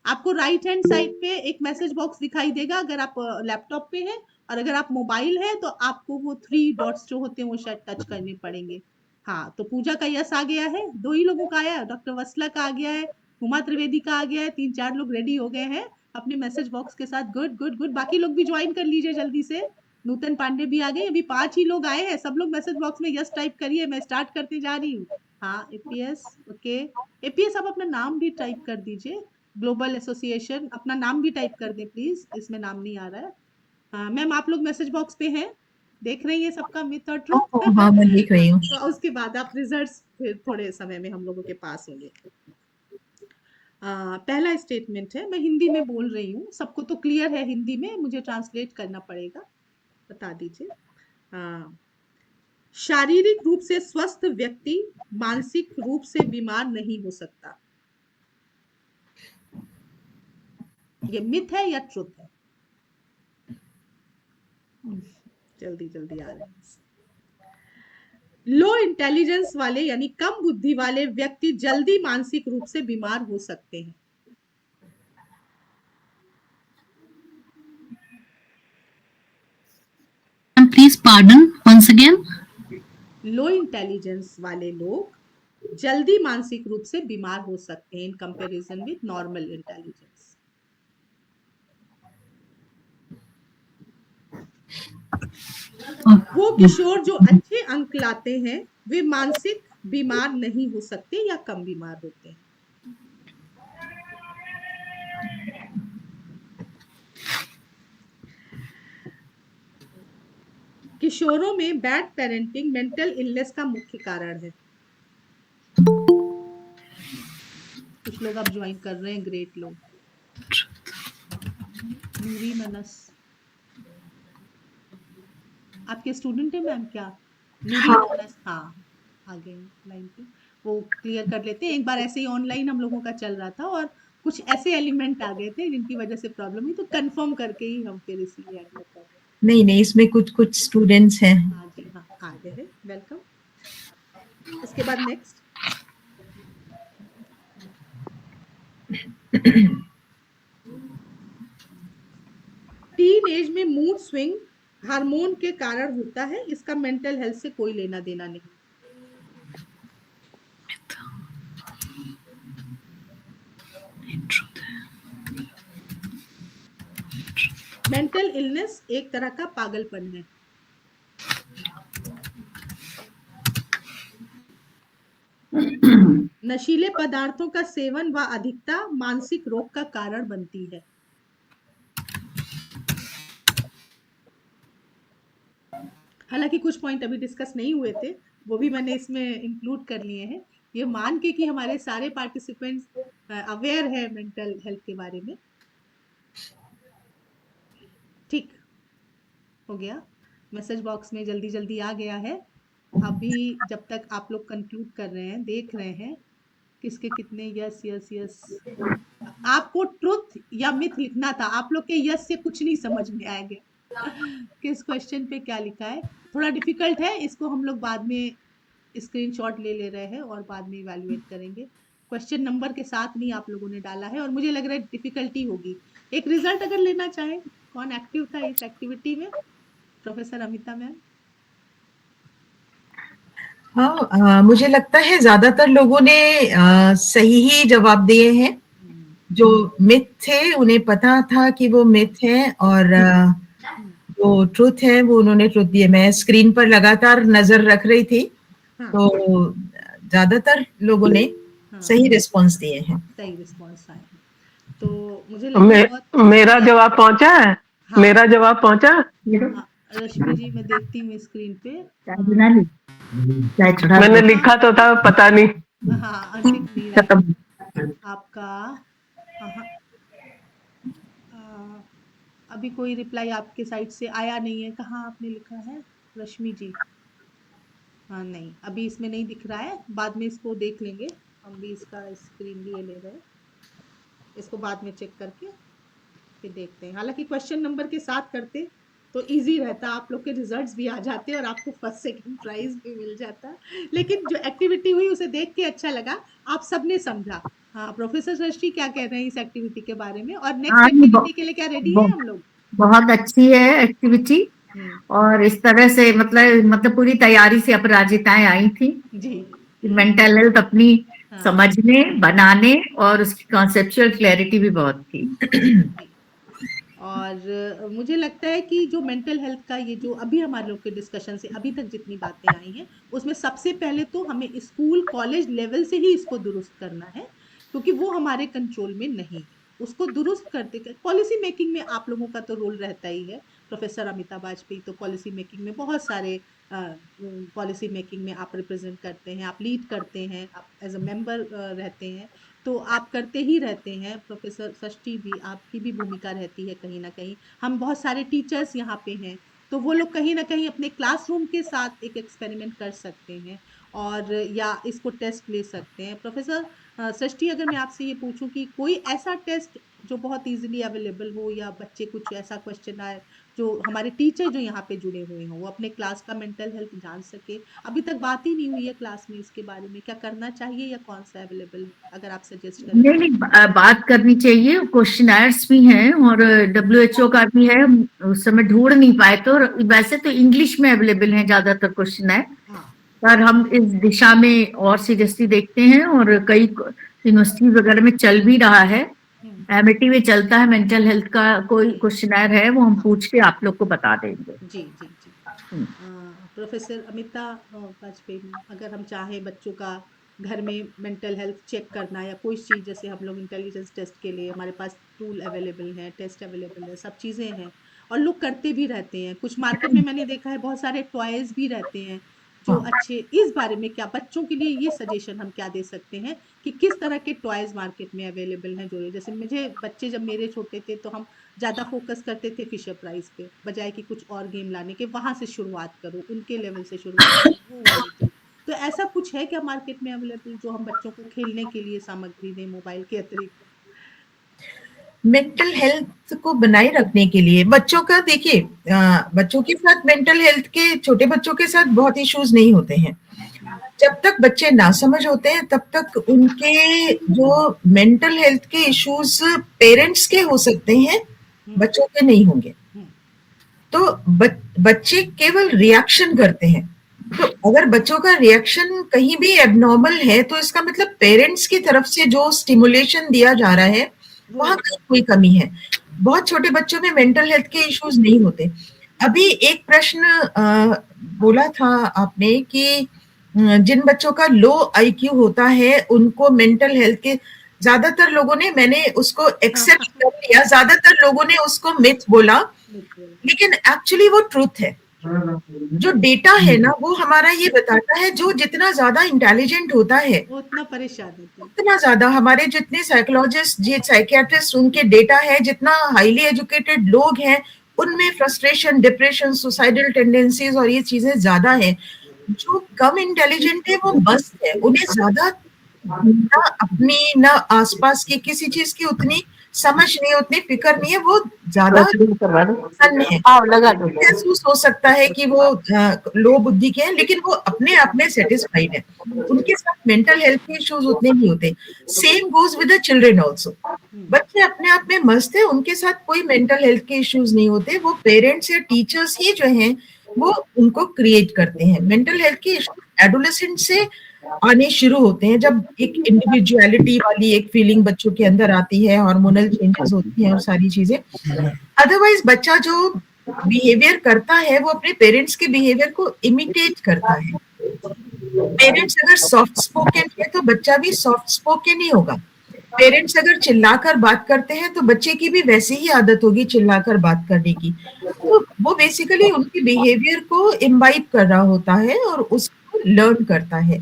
S2: आपको राइट हैंड साइड पे एक मैसेज बॉक्स दिखाई देगा अगर आप लैपटॉप पे हैं, और अगर आप मोबाइल है तो आपको वो 3 डॉट्स जो होते हैं वो शायद टच करने पड़ेंगे। हाँ, तो पूजा का यस आ गया है, 2 ही लोगों का आया है, डॉक्टर वसला का आ गया है, उमा त्रिवेदी का आ गया है, 3-4 लोग रेडी हो गए हैं अपने मैसेज बॉक्स के साथ। गुड गुड गुड, बाकी लोग भी ज्वाइन कर लीजिए जल्दी से। नूतन पांडे भी आ गए, अभी 5 ही लोग आए हैं, सब लोग मैसेज बॉक्स में यस टाइप करिए, मैं स्टार्ट करते जा रही हूँ। हाँ, एपीएस, ओके, एपीएस आप अपना नाम भी टाइप कर दीजिए, ग्लोबल एसोसिएशन, अपना नाम भी टाइप कर दें प्लीज, इसमें नाम नहीं आ रहा है। हाँ मैम, आप लोग मैसेज बॉक्स पे हैं, देख रही हैं सबका मिथ और ट्रुथ?
S1: हाँ, मैं देख रही हूँ।
S2: तो उसके बाद आप रिजल्ट्स फिर थोड़े समय में हम लोगों के पास होंगे। पहला स्टेटमेंट है, मैं हिंदी में बोल रही हूँ, सबको तो क्लियर है हिंदी में, मुझे ट्रांसलेट करना पड़ेगा, बता दीजिए। शारीरिक रूप से स्वस्थ व्यक्ति मानसिक रूप से बीमार नहीं हो सकता। ये मिथ है या ट्रुथ है? जल्दी जल्दी आ रहे हैं। लो इंटेलिजेंस वाले यानी कम बुद्धि वाले व्यक्ति जल्दी मानसिक रूप से बीमार हो सकते हैं।
S8: Please pardon once again.
S2: Low intelligence वाले लोग जल्दी मानसिक रूप से बीमार हो सकते हैं in comparison with normal intelligence. वो किशोर जो अच्छे अंक लाते हैं वे मानसिक बीमार नहीं हो सकते या कम बीमार होते हैं। किशोरों में बैड पेरेंटिंग मेंटल इलनेस का मुख्य कारण है। कुछ लोग अब ज्वाइन कर रहे हैं, ग्रेट लोग। नूरी मनस आपके स्टूडेंट है मैम क्या? नूरी मनस, हाँ आ गए लाइन पे, वो क्लियर कर लेते हैं। एक बार ऐसे ही ऑनलाइन हम लोगों का चल रहा था और कुछ ऐसे एलिमेंट आ गए थे जिनकी वजह से प्रॉब्लम हुई, तो कंफर्म करके ही हम फिर इसलिए ऐड कर रहे हैं।
S1: नहीं, इसमें कुछ स्टूडेंट्स हैं।
S2: हाँ जी, हाँ आ गए हैं, वेलकम। उसके बाद नेक्स्ट, टीन एज में मूड स्विंग हार्मोन के कारण होता है, इसका मेंटल हेल्थ से कोई लेना देना नहीं। मेंटल इलनेस एक तरह का पागलपन है। नशीले पदार्थों का सेवन व अधिकता मानसिक रोग का कारण बनती है। हालांकि कुछ पॉइंट अभी डिस्कस नहीं हुए थे, वो भी मैंने इसमें इंक्लूड कर लिए हैं, ये मान के कि हमारे सारे पार्टिसिपेंट्स अवेयर है मेंटल हेल्थ के बारे में। ठीक हो गया, मैसेज बॉक्स में जल्दी जल्दी आ गया है। अभी जब तक आप लोग कंक्लूड कर रहे हैं, देख रहे हैं किसके कितने यस यस यस। आपको ट्रुथ या मिथ लिखना था, आप लोग के यस से कुछ नहीं समझ में आएगा किस क्वेश्चन पे क्या लिखा है। थोड़ा डिफिकल्ट है, इसको हम लोग बाद में स्क्रीनशॉट ले रहे हैं और बाद में इवैल्यूएट करेंगे। क्वेश्चन नंबर के साथ नहीं आप लोगों ने डाला है और मुझे लग रहा है डिफिकल्टी होगी। एक रिजल्ट अगर लेना चाहे, कौन एक्टिव था इस एक्टिविटी में? Professor Amita ma'am.
S1: हाँ, मुझे लगता है ज्यादातर लोगों ने सही ही जवाब दिए हैं। जो मिथ थे उन्हें पता था कि वो मिथ है और जो ट्रुथ है वो उन्होंने ट्रुथ दिए। मैं स्क्रीन पर लगातार नजर रख रही थी, तो ज्यादातर लोगों ने सही रिस्पॉन्स दिए हैं।
S2: सही रिस्पॉन्स आए हैं, तो मुझे लगता
S9: मेरा जवाब पहुंचा है।
S2: हाँ,
S9: मेरा जवाब पहुंचा।
S2: रश्मि जी मैं देखती हूँ स्क्रीन पे।
S9: मैंने लिखा तो था, पता नहीं।
S2: हाँ, दिख नहीं रहा है आपका। अभी कोई रिप्लाई आपके साइड से आया नहीं है। कहाँ आपने लिखा है रश्मि जी? हाँ नहीं, अभी इसमें नहीं दिख रहा है, बाद में इसको देख लेंगे। हम भी इसका स्क्रीन लिए ले रहे हैं, इसको बाद में चेक करके फिर देखते हैं। हालांकि क्वेश्चन नंबर के साथ करते तो इजी रहता, आप लोग के रिजल्ट्स भी आ जाते और आपको फर्स्ट सेकंड प्राइज भी मिल जाता। लेकिन जो एक्टिविटी हुई उसे देख के अच्छा लगा, आप सबने समझा। हाँ, प्रोफेसर सृष्टि क्या कह रहे हैं इस एक्टिविटी के बारे में, और नेक्स्ट एक्टिविटी के लिए क्या रेडी है हम लोग?
S3: बहुत अच्छी है एक्टिविटी, और इस तरह से मतलब पूरी तैयारी से अपराजिताएं आई थी
S2: जी।
S3: मेंटल हेल्थ अपनी समझने, बनाने, और उसकी कॉन्सेप्चुअल क्लैरिटी भी बहुत थी।
S2: और मुझे लगता है कि जो मेंटल हेल्थ का ये जो अभी हमारे लोग के डिस्कशन से अभी तक जितनी बातें आई हैं, उसमें सबसे पहले तो हमें स्कूल कॉलेज लेवल से ही इसको दुरुस्त करना है, क्योंकि वो हमारे कंट्रोल में नहीं है। उसको दुरुस्त करते पॉलिसी मेकिंग में आप लोगों का तो रोल रहता ही है। प्रोफेसर अमिता वाजपेयी तो पॉलिसी मेकिंग में बहुत सारे पॉलिसी मेकिंग में आप रिप्रेजेंट करते हैं, आप लीड करते हैं, आप एज अ मेंबर रहते हैं, तो आप करते ही रहते हैं। प्रोफेसर सृष्टि भी, आपकी भी भूमिका रहती है कहीं ना कहीं। हम बहुत सारे टीचर्स यहाँ पे हैं, तो वो लोग कहीं ना कहीं अपने क्लासरूम के साथ एक एक्सपेरिमेंट कर सकते हैं और या इसको टेस्ट ले सकते हैं। प्रोफेसर सृष्टि, अगर मैं आपसे ये पूछूं कि कोई ऐसा टेस्ट जो बहुत इजीली अवेलेबल हो, या बच्चे कुछ ऐसा क्वेश्चन आए जो हमारे टीचर जो यहाँ पे जुड़े हुए हों वो अपने क्लास का मेंटल हेल्थ जान सके। अभी तक बात ही नहीं हुई है क्लास में इसके बारे में, क्या करना चाहिए या कौन सा अवेलेबल है, अगर आप सजेस्ट करें।
S3: नहीं, बात करनी चाहिए। क्वेश्चनर्स भी हैं और WHO का भी है, उस समय ढूंढ नहीं पाए तो। वैसे तो इंग्लिश में अवेलेबल हैं ज्यादातर क्वेश्चनर, पर हम इस दिशा में और सीरियसली देखते हैं, और कई यूनिवर्सिटी वगैरह में चल भी रहा है। MIT में चलता है मेंटल हेल्थ का कोई क्वेश्चनर है, वो हम पूछ के आप लोग को बता देंगे।
S2: जी जी जी। प्रोफेसर अमिता वाजपेयी, अगर हम चाहें बच्चों का घर में मेंटल हेल्थ चेक करना या कोई चीज़, जैसे हम लोग इंटेलिजेंस टेस्ट के लिए हमारे पास टूल अवेलेबल हैं, टेस्ट अवेलेबल है, सब चीज़ें हैं और लोग करते भी रहते हैं। कुछ मार्केट में मैंने देखा है बहुत सारे टॉयज भी रहते हैं जो अच्छे। इस बारे में क्या बच्चों के लिए ये सजेशन हम क्या दे सकते हैं कि किस तरह के टॉयज मार्केट में अवेलेबल हैं? जो जैसे मुझे बच्चे जब मेरे छोटे थे तो हम ज़्यादा फोकस करते थे फिशर प्राइज पे, बजाय कि कुछ और गेम लाने के, वहाँ से शुरुआत करो, उनके लेवल से शुरुआत करो, वो वाली चीज़। तो ऐसा कुछ है क्या मार्केट में अवेलेबल जो हम बच्चों को खेलने के लिए सामग्री दें मोबाइल के अतिरिक्त?
S1: मेंटल हेल्थ को बनाए रखने के लिए बच्चों का, देखिए बच्चों के साथ मेंटल हेल्थ के, छोटे बच्चों के साथ बहुत इश्यूज नहीं होते हैं। जब तक बच्चे नासमझ होते हैं तब तक उनके जो मेंटल हेल्थ के इश्यूज पेरेंट्स के हो सकते हैं, बच्चों के नहीं होंगे। तो बच्चे केवल रिएक्शन करते हैं। तो अगर बच्चों का रिएक्शन कहीं भी एबनॉर्मल है तो इसका मतलब पेरेंट्स की तरफ से जो स्टिमुलेशन दिया जा रहा है वहां कोई कमी है। बहुत छोटे बच्चों में मेंटल हेल्थ के इश्यूज नहीं होते। अभी एक प्रश्न बोला था आपने कि जिन बच्चों का लो IQ होता है उनको मेंटल हेल्थ के, ज्यादातर लोगों ने, मैंने उसको एक्सेप्ट कर लिया, ज्यादातर लोगों ने उसको मिथ बोला, लेकिन एक्चुअली वो ट्रूथ है। जो डेटा है ना वो हमारा ये बताता है जो जितना ज्यादा इंटेलिजेंट होता है
S2: उतना परेशान होता है,
S1: उतना ज्यादा हमारे जितने साइकोलॉजिस्ट, ये साइकियाट्रिस्ट, उनके डेटा है, जितना हाईली एजुकेटेड लोग हैं उनमें फ्रस्ट्रेशन, डिप्रेशन, सुसाइडल टेंडेंसीज और ये चीजें ज्यादा है। जो कम इंटेलिजेंट है वो मस्त है, उन्हें ज्यादा ना अपनी ना आसपास की किसी चीज की उतनी समझ नहीं, उतनी फिक्र नहीं है, वो ज्यादा प्रसन्न है। महसूस हो सकता है कि वो लो बुद्धि के हैं, लेकिन वो अपने आप में सेटिस्फाइड है, उनके साथ मेंटल हेल्थ के इश्यूज उतने नहीं होते। Same goes with the children also. बच्चे अपने आप में मस्त है, उनके साथ कोई मेंटल हेल्थ के इश्यूज नहीं होते, वो पेरेंट्स या टीचर्स ही जो हैं वो उनको क्रिएट करते हैं। मेंटल हेल्थ के इश्यूज एडोलेसेंट से आने शुरू होते हैं, जब एक इंडिविजुअलिटी वाली एक फीलिंग बच्चों के अंदर आती है, हार्मोनल चेंजेस होती हैं और सारी चीजें। अदरवाइज बच्चा जो बिहेवियर करता है वो अपने पेरेंट्स के बिहेवियर को इमिटेट करता है। पेरेंट्स अगर सॉफ्ट स्पोकन है तो बच्चा भी सॉफ्ट स्पोकन ही होगा। पेरेंट्स अगर चिल्लाकर बात करते हैं तो बच्चे की भी वैसी ही आदत होगी चिल्लाकर बात करने की। तो वो बेसिकली उनके बिहेवियर को इम्बाइब कर रहा होता है और उसको लर्न करता है।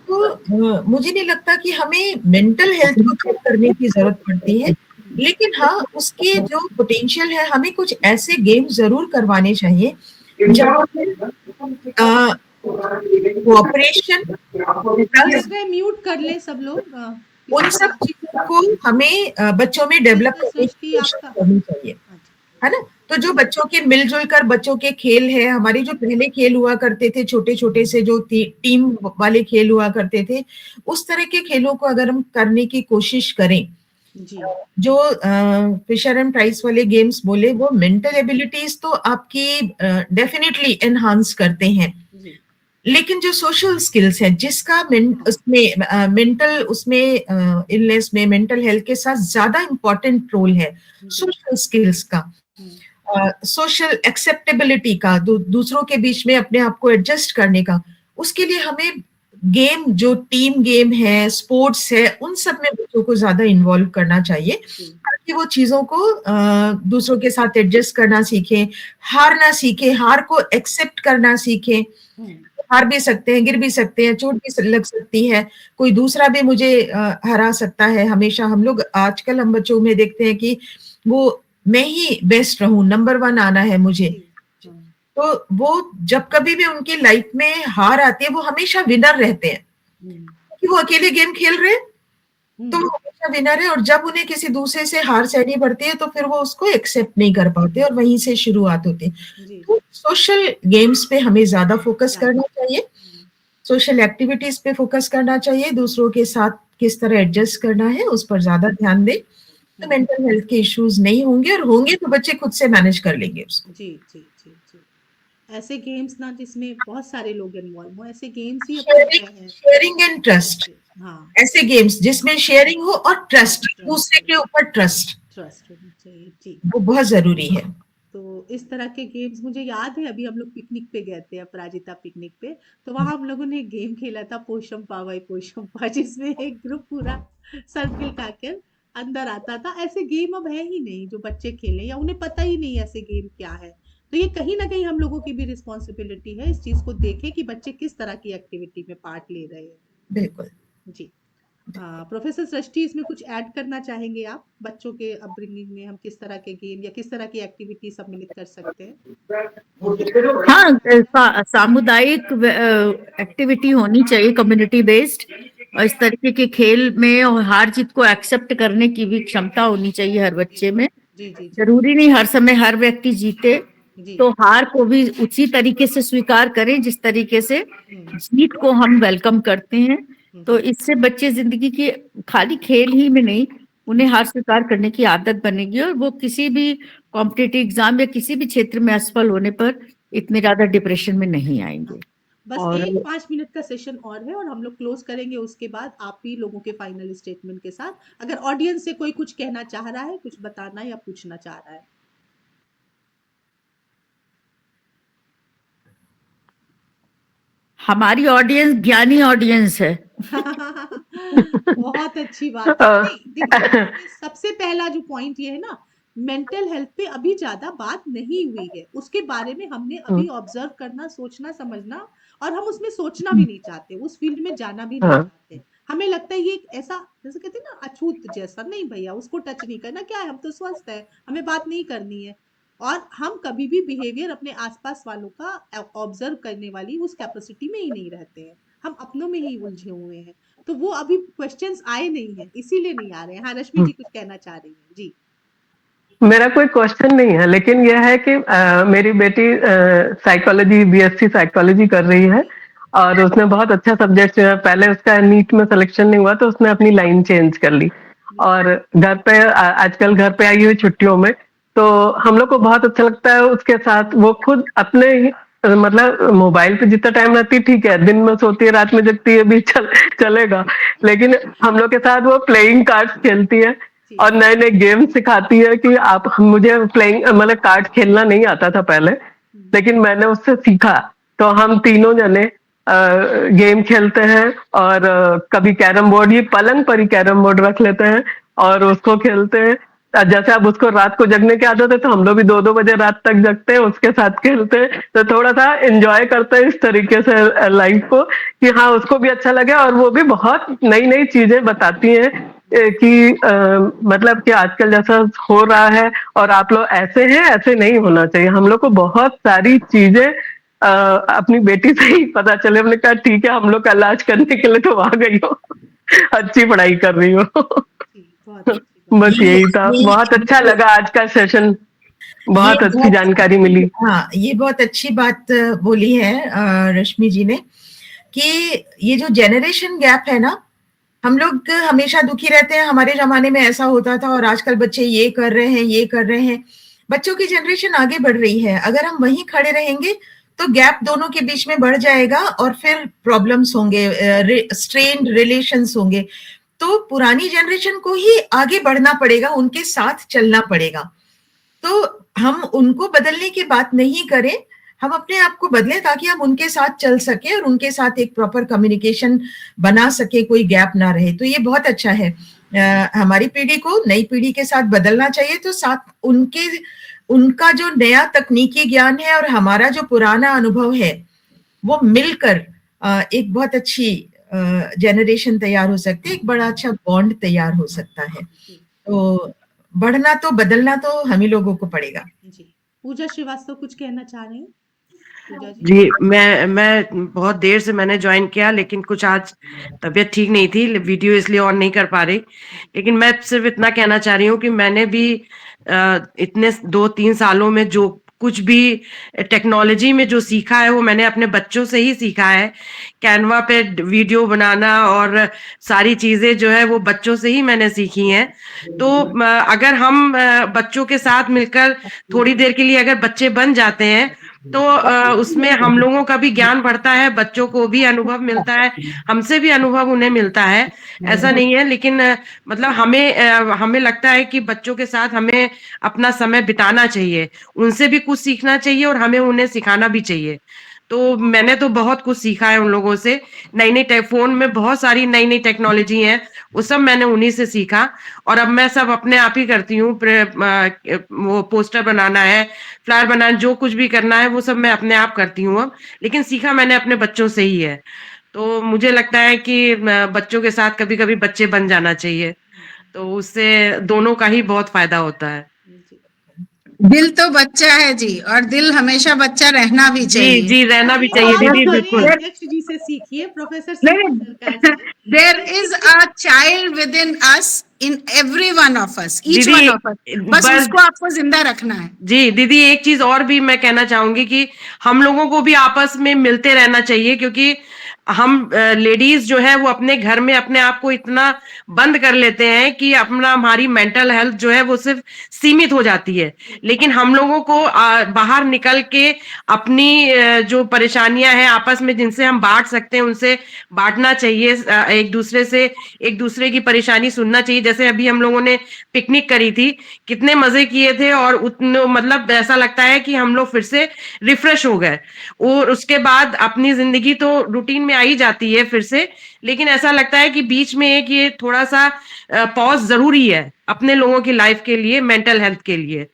S1: तो मुझे नहीं लगता कि हमें मेंटल हेल्थ को चेक करने की जरूरत पड़ती है, लेकिन हाँ उसके जो पोटेंशियल है हमें कुछ ऐसे गेम जरूर करवाने चाहिए जहाँ कोऑपरेशन,
S2: म्यूट कर ले सब लोग।
S1: उन सब चीजों को हमें बच्चों में डेवलप करने की कोशिश करनी चाहिए, है ना। तो जो बच्चों के मिलजुल कर बच्चों के खेल है, हमारे जो पहले खेल हुआ करते थे छोटे छोटे से जो टीम वाले खेल हुआ करते थे, उस तरह के खेलों को अगर हम करने की कोशिश करें, जो फिशर एंड प्राइस वाले गेम्स बोले, वो मेंटल एबिलिटीज तो आपकी डेफिनेटली एनहांस करते हैं, लेकिन जो सोशल स्किल्स है जिसका उसमें मेंटल उसमें इलनेस में मेंटल हेल्थ के साथ ज्यादा इंपॉर्टेंट रोल है सोशल स्किल्स का, सोशल एक्सेप्टेबिलिटी का, दूसरों के बीच में अपने आप को एडजस्ट करने का, उसके लिए हमें गेम जो टीम गेम है, स्पोर्ट्स है, उन सब में बच्चों को ज्यादा इन्वॉल्व करना चाहिए ताकि वो चीजों को दूसरों के साथ एडजस्ट करना सीखें, हारना सीखें, हार को एक्सेप्ट करना सीखें। हार भी सकते हैं, गिर भी सकते हैं, चोट भी लग सकती है, कोई दूसरा भी मुझे हरा सकता है। हमेशा हम लोग आजकल हम बच्चों में देखते हैं कि वो मैं ही बेस्ट रहूं, नंबर 1 आना है मुझे। तो वो जब कभी भी उनकी लाइफ में हार आती है वो हमेशा विनर रहते हैं, क्योंकि वो अकेले गेम खेल रहे हैं तो वो हमेशा विनर है, और जब उन्हें किसी दूसरे से हार सहनी पड़ती है तो फिर वो उसको एक्सेप्ट नहीं कर पाते और वहीं से शुरुआत होती है। तो सोशल गेम्स पे हमें ज्यादा फोकस करना चाहिए, सोशल एक्टिविटीज पे फोकस करना चाहिए, दूसरों के साथ किस तरह एडजस्ट करना है उस पर ज्यादा ध्यान दें, तो मेंटल हेल्थ के इश्यूज नहीं होंगे, और होंगे तो बच्चे खुद से मैनेज कर लेंगे उसको।
S2: जी जी जी जी। ऐसे गेम्स ना जिसमें बहुत सारे लोग इन्वॉल्व हो, ऐसे games he
S1: sharing and trust. हाँ, ऐसे गेम्स जिसमें शेयरिंग हो और ट्रस्ट, दूसरे के ऊपर ट्रस्ट
S2: होना चाहिए जी,
S1: वो बहुत जरूरी है।
S2: तो इस तरह के गेम्स मुझे याद है, अभी हम लोग पिकनिक पे गए थे, अपराजिता पिकनिक पे, तो वहां हम लोगों ने गेम खेला था पोशम पावाई पोशम पा, जिसमें एक ग्रुप पूरा सर्किल काकर अंदर आता था। ऐसे गेम अब है ही नहीं जो बच्चे खेलें, या उन्हें पता ही नहीं ऐसे गेम क्या है। तो ये कहीं ना कहीं हम लोगों की भी रिस्पॉन्सिबिलिटी है इस चीज को देखें कि बच्चे किस तरह की एक्टिविटी में पार्ट ले रहे हैं।
S1: बिल्कुल
S2: जी। प्रोफेसर सृष्टि, इसमें कुछ ऐड करना चाहेंगे आप? बच्चों के अपब्रिंगिंग में हम किस तरह के गेम या किस तरह की एक्टिविटी सम्मिलित कर सकते हैं?
S3: हाँ, सामुदायिक एक्टिविटी होनी चाहिए, कम्युनिटी बेस्ड, और इस तरीके के खेल में और हार जीत को एक्सेप्ट करने की भी क्षमता होनी चाहिए हर बच्चे में। जरूरी नहीं हर समय हर व्यक्ति जीते, तो हार को भी उसी तरीके से स्वीकार करें जिस तरीके से जीत को हम वेलकम करते हैं। तो इससे बच्चे जिंदगी की खाली खेल ही में नहीं, उन्हें हार स्वीकार करने की आदत बनेगी, और वो किसी भी कॉम्पिटिटिव एग्जाम या किसी भी क्षेत्र में असफल होने पर इतने ज्यादा डिप्रेशन में नहीं आएंगे।
S2: बस
S3: और
S2: 5 मिनट का सेशन और है और हम लोग क्लोज करेंगे, उसके बाद आप ही लोगों के फाइनल स्टेटमेंट के साथ, अगर ऑडियंस से कोई कुछ कहना चाह रहा है, कुछ बताना या पूछना चाह रहा है।
S3: हमारी ऑडियंस ज्ञानी ऑडियंस है।
S2: बहुत अच्छी बात है। देखिए, सबसे पहला जो पॉइंट ये है ना, मेंटल हेल्थ पे अभी ज्यादा बात नहीं हुई है, उसके बारे में हमने अभी ऑब्जर्व करना, सोचना, समझना, और हम उसमें सोचना भी नहीं चाहते, उस फील्ड में जाना भी नहीं चाहते। हमें लगता है ये एक ऐसा, जैसे कहते हैं ना, अछूत जैसा, नहीं भैया उसको टच नहीं करना, क्या है, हम तो स्वस्थ है, हमें बात नहीं करनी है। और हम कभी भी बिहेवियर अपने आसपास वालों का ऑब्जर्व करने वाली उस कैपेसिटी में ही नहीं रहते हैं, हम अपनों में ही उलझे हुए हैं। तो वो अभी क्वेश्चंस आए नहीं है, इसीलिए नहीं आ रहे हैं। हाँ, रश्मि जी कुछ कहना चाह रही हैं जी।
S9: मेरा कोई क्वेश्चन नहीं है, लेकिन यह है कि मेरी बेटी साइकोलॉजी, बीएससी साइकोलॉजी कर रही है और उसने बहुत अच्छा सब्जेक्ट, पहले उसका नीट में सिलेक्शन नहीं हुआ तो उसने अपनी लाइन चेंज कर ली। और घर पे आजकल घर पे आई हुई छुट्टियों में, तो हम लोग को बहुत अच्छा लगता है उसके साथ। वो खुद अपने ही मतलब मोबाइल पे जितना टाइम रहती है ठीक है, दिन में सोती है रात में जगती है भी चलेगा, लेकिन हम लोग के साथ वो प्लेइंग कार्ड्स खेलती है और नए नए गेम सिखाती है कि आप, मुझे प्लेइंग मतलब कार्ड खेलना नहीं आता था पहले, लेकिन मैंने उससे सीखा। तो हम तीनों जने गेम खेलते हैं और कभी कैरम बोर्ड, ही पलंग पर ही कैरम बोर्ड रख लेते हैं और उसको खेलते हैं। जैसे अब उसको रात को जगने की आदत है तो हम लोग भी 2-2 बजे रात तक जगते हैं, उसके साथ खेलते हैं। तो थोड़ा सा एंजॉय करते हैं इस तरीके से लाइफ को, कि हाँ उसको भी अच्छा लगे और वो भी बहुत नई नई चीजें बताती हैं कि मतलब कि आजकल जैसा हो रहा है और आप लोग ऐसे हैं, ऐसे नहीं होना चाहिए। हम लोग को बहुत सारी चीजें अपनी बेटी से ही पता चले। हमने कहा ठीक है, हम लोग का इलाज करने के लिए तो आ गई हो, अच्छी पढ़ाई कर रही हो। बस यही था। बहुत अच्छा लगा आज का सेशन, बहुत अच्छी जानकारी मिली।
S1: हाँ, ये बहुत अच्छी बात बोली है रश्मि जी ने, कि ये जो जनरेशन गैप है ना, हम लोग हमेशा दुखी रहते हैं हमारे जमाने में ऐसा होता था और आजकल बच्चे ये कर रहे हैं, ये कर रहे हैं। बच्चों की जनरेशन आगे बढ़ रही है, अगर हम वहीं खड़े रहेंगे तो गैप दोनों के बीच में बढ़ जाएगा और फिर प्रॉब्लम्स होंगे, स्ट्रेन्ड रिलेशंस होंगे। तो पुरानी जनरेशन को ही आगे बढ़ना पड़ेगा, उनके साथ चलना पड़ेगा। तो हम उनको बदलने की बात नहीं करें, हम अपने आप को बदलें ताकि हम उनके साथ चल सके और उनके साथ एक प्रॉपर कम्युनिकेशन बना सके, कोई गैप ना रहे। तो ये बहुत अच्छा है। हमारी पीढ़ी को नई पीढ़ी के साथ बदलना चाहिए, तो साथ उनका जो नया तकनीकी ज्ञान है और हमारा जो पुराना अनुभव है, वो मिलकर एक बहुत अच्छी जनरेशन तैयार हो सकती है, एक बड़ा अच्छा बॉन्ड तैयार हो सकता है। तो बढ़ना तो, बदलना तो हम ही लोगों को पड़ेगा।
S2: जी, पूजा श्रीवास्तव कुछ कहना चाह रहे हैं? पूजा जी।
S10: जी, मैं बहुत देर से मैंने ज्वाइन किया, लेकिन कुछ आज तबीयत ठीक नहीं थी, वीडियो इसलिए ऑन नहीं कर पा रही। लेकिन मैं सिर्फ इतना कहना चाह रही हूँ कि मैंने भी इतने 2-3 सालों में जो कुछ भी टेक्नोलॉजी में जो सीखा है वो मैंने अपने बच्चों से ही सीखा है। कैनवा पे वीडियो बनाना और सारी चीजें जो है वो बच्चों से ही मैंने सीखी हैं। तो अगर हम बच्चों के साथ मिलकर थोड़ी देर के लिए अगर बच्चे बन जाते हैं तो उसमें हम लोगों का भी ज्ञान बढ़ता है, बच्चों को भी अनुभव मिलता है, हमसे भी अनुभव उन्हें मिलता है, ऐसा नहीं है। लेकिन मतलब हमें लगता है कि बच्चों के साथ हमें अपना समय बिताना चाहिए, उनसे भी कुछ सीखना चाहिए और हमें उन्हें सिखाना भी चाहिए। तो मैंने तो बहुत कुछ सीखा है उन लोगों से। नई फोन में बहुत सारी नई नई टेक्नोलॉजी है, वो सब मैंने उन्हीं से सीखा और अब मैं सब अपने आप ही करती हूँ। वो पोस्टर बनाना है, फ्लायर बनाना, जो कुछ भी करना है वो सब मैं अपने आप करती हूँ अब। लेकिन सीखा मैंने अपने बच्चों से ही है। तो मुझे लगता है कि बच्चों के साथ कभी कभी बच्चे बन जाना चाहिए, तो उससे दोनों का ही बहुत फायदा होता है।
S6: दिल तो बच्चा है जी, और दिल हमेशा बच्चा रहना भी चाहिए।
S10: जी रहना भी चाहिए दीदी, बिल्कुल।
S2: अध्यक्ष जी से सीखिए, professor
S6: there is a child within us, in every one of us, each one of us, बस उसको आपको जिंदा रखना है।
S10: जी दीदी, एक चीज और भी मैं कहना चाहूंगी कि हम लोगों को भी आपस में मिलते रहना चाहिए, क्योंकि हम लेडीज जो है वो अपने घर में अपने आप को इतना बंद कर लेते हैं कि अपना हमारी मेंटल हेल्थ जो है वो सिर्फ सीमित हो जाती है। लेकिन हम लोगों को बाहर निकल के अपनी जो परेशानियां हैं आपस में जिनसे हम बांट सकते हैं उनसे बांटना चाहिए, एक दूसरे की परेशानी सुनना चाहिए। जैसे अभी हम लोगों ने पिकनिक करी थी, कितने मजे किए थे और उतने मतलब ऐसा लगता है कि हम लोग फिर से रिफ्रेश हो गए। और उसके बाद अपनी जिंदगी तो रूटीन में आ ही जाती है फिर से, लेकिन ऐसा लगता है कि बीच में एक ये थोड़ा सा पॉज जरूरी है अपने लोगों की लाइफ के लिए, मेंटल हेल्थ के लिए।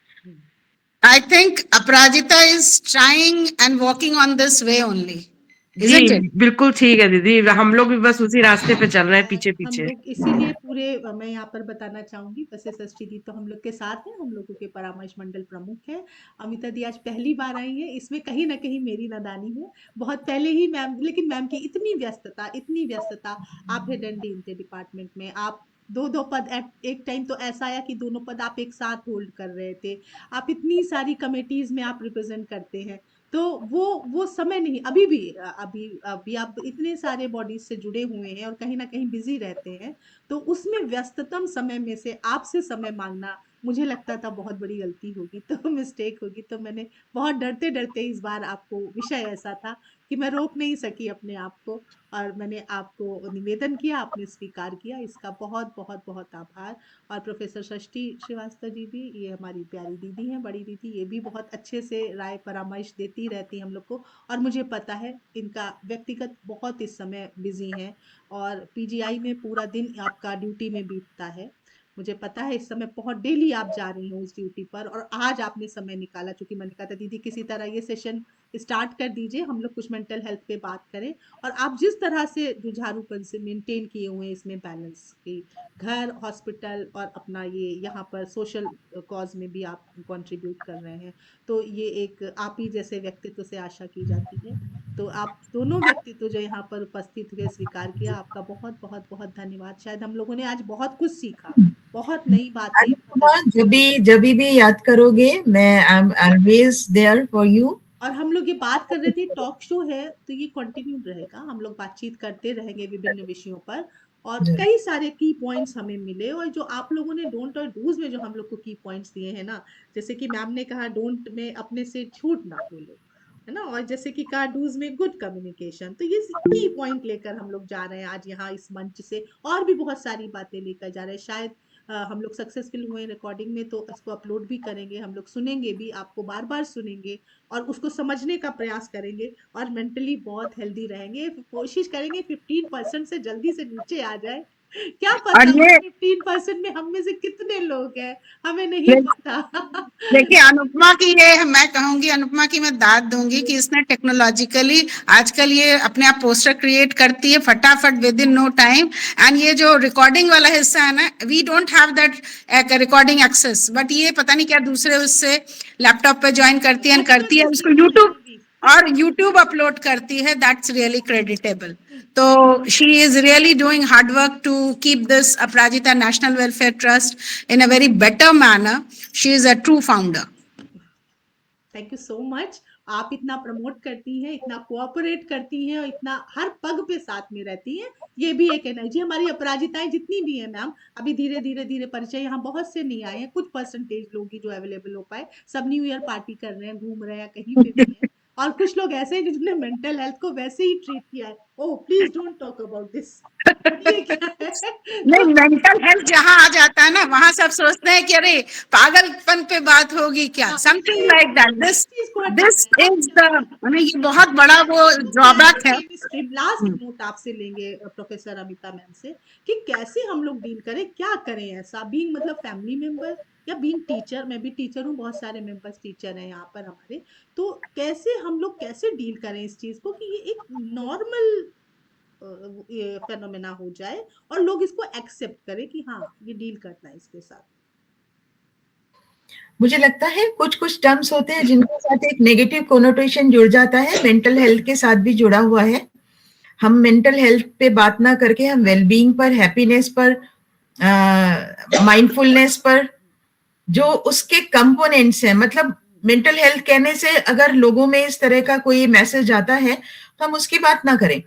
S6: I think Aparajita is trying and walking on this way only.
S10: जी बिल्कुल ठीक है दीदी, हम लोग भी बस उसी रास्ते पे चल रहे हैं पीछे
S2: हम
S10: पीछे।
S2: लोग इसीलिए पूरे मैं यहाँ पर बताना चाहूंगी, वैसे षष्ठी दी तो हम लोग के साथ है, हम लोगों के परामर्श मंडल प्रमुख है। अमिता दी आज पहली बार आई है, इसमें कहीं ना कहीं मेरी नादानी है, बहुत पहले ही मैम, लेकिन मैम की इतनी व्यस्तता, आप है डंडी डिपार्टमेंट में, आप दो पद एक टाइम तो ऐसा आया कि दोनों पद आप एक साथ होल्ड कर रहे थे, आप इतनी सारी कमेटीज में आप रिप्रेजेंट करते हैं, तो वो समय नहीं, अभी आप इतने सारे बॉडीज से जुड़े हुए हैं और कहीं ना कहीं बिजी रहते हैं, तो उसमें व्यस्ततम समय में से आपसे समय मांगना मुझे लगता था बहुत बड़ी गलती होगी, तो मिस्टेक होगी, तो मैंने बहुत डरते डरते इस बार आपको, विषय ऐसा था कि मैं रोक नहीं सकी अपने आप को, और मैंने आपको निवेदन किया, आपने स्वीकार किया, इसका बहुत बहुत बहुत आभार। और प्रोफेसर षष्ठी श्रीवास्तव जी भी, ये हमारी प्यारी दीदी हैं, बड़ी दीदी, ये भी बहुत अच्छे से राय परामर्श देती रहती हम लोग को, और मुझे पता है इनका व्यक्तिगत बहुत इस समय बिजी हैं, और पीजीआई में पूरा दिन आपका ड्यूटी में बीतता है, मुझे पता है इस समय बहुत डेली आप जा रही हो उस ड्यूटी पर, और आज आपने समय निकाला, चूंकि मैंने कहा था दीदी किसी तरह ये सेशन स्टार्ट कर दीजिए, हम लोग कुछ मेंटल हेल्थ पे बात करें, और आप जिस तरह से जुझारूपन से मेंटेन किए हुए हैं इसमें बैलेंस की, घर, हॉस्पिटल और अपना ये यहाँ पर सोशल कॉज में भी आप कंट्रीब्यूट कर रहे हैं, तो ये एक आप ही जैसे व्यक्तित्व से आशा की जाती है, तो आप दोनों व्यक्तित्व जो यहाँ पर उपस्थित हुए, स्वीकार किया, आपका बहुत बहुत बहुत धन्यवाद। शायद हम लोगों ने आज बहुत कुछ सीखा, बहुत नई बातें
S1: जब भी याद करोगे, मैं I am always there for you.
S2: और हम लोग ये बात कर रहे थे, टॉक शो है तो ये कंटिन्यू रहेगा, हम लोग बातचीत करते रहेंगे विभिन्न विषयों पर, और कई सारे की पॉइंट्स हमें मिले, और जो आप लोगों ने डोंट और डूज में जो हम लोग को की पॉइंट्स दिए हैं ना, जैसे कि मैम ने कहा डोंट में अपने से झूठ ना बोलो, है ना, और जैसे कि कहा डूज में गुड कम्युनिकेशन, तो ये की पॉइंट लेकर हम लोग जा रहे हैं आज यहाँ इस मंच से, और भी बहुत सारी बातें लेकर जा रहे हैं, शायद हम लोग सक्सेसफुल हुए रिकॉर्डिंग में तो इसको अपलोड भी करेंगे, हम लोग सुनेंगे भी, आपको बार बार सुनेंगे और उसको समझने का प्रयास करेंगे, और मेंटली बहुत हेल्दी रहेंगे, कोशिश करेंगे 15% से जल्दी से नीचे आ जाए, क्या पता 15% में हम में से कितने लोग हैं, हमें नहीं पता।
S6: देखिए अनुपमा की, ये मैं कहूंगी, अनुपमा की मैं दाद दूंगी कि इसने टेक्नोलॉजिकली आजकल ये अपने आप पोस्टर क्रिएट करती है फटाफट within no time, and ये जो रिकॉर्डिंग वाला हिस्सा है ना, we don't have that recording access, but ये पता नहीं क्या दूसरे उससे लैपटॉप पे ज्वाइन करती है उसको यूट्यूब अपलोड करती है, दैट्स रियली क्रेडिटेबल। तो she is really doing hard work to keep this Aparajita national welfare trust in a very better manner, she is a true founder.
S2: Thank you so much, आप इतना promote करती हैं, इतना cooperate करती हैं, और इतना हर पग पे साथ में रहती हैं, ये भी एक एनर्जी। हमारी अपराजिताएं जितनी भी हैं मैम, अभी धीरे धीरे परिचय यहाँ बहुत से नहीं आए हैं, कुछ परसेंटेज लोग ही जो अवेलेबल हो पाए, सब न्यू ईयर पार्टी कर रहे हैं, घूम रहे हैं, कहीं पे भी हैं, और कुछ लोग ऐसे हैं जिन्होंने मेंटल हेल्थ को वैसे ही ट्रीट किया है, oh please don't talk about this.
S6: नहीं, मेंटल हेल्थ जहाँ आ जाता है ना, वहां सब सोचते हैं कि अरे पागलपन पे बात होगी क्या, something like that, this is the, ये बहुत बड़ा वो ड्रॉबैक है।
S2: लास्ट नोट आपसे लेंगे प्रोफेसर अमिता मैम से, कि कैसे हम लोग डील करें, क्या करें ऐसा, बीइंग मतलब फैमिली मेंबर या बीइंग टीचर, मैं भी टीचर हूँ, बहुत सारे मेंबर्स टीचर हैं यहाँ पर हमारे, तो कैसे हम लोग कैसे डील करें इस चीज को कि ये एक नॉर्मल फेनोमेना हो जाए और लोग इसको एक्सेप्ट करें कि हाँ ये डील करना है इसके साथ।
S1: मुझे लगता है कुछ टर्म्स होते हैं जिनके साथ एक नेगेटिव कोनोटेशन जुड़ जाता है, मेंटल हेल्थ के साथ भी जुड़ा हुआ है। हम मेंटल हेल्थ पे बात ना करके हम वेलबींग पर, हैप्पीनेस पर, माइंडफुलनेस पर, जो उसके कंपोनेंट्स हैं, मतलब मेंटल हेल्थ कहने से अगर लोगों में इस तरह का कोई मैसेज आता है तो हम उसकी बात ना करें,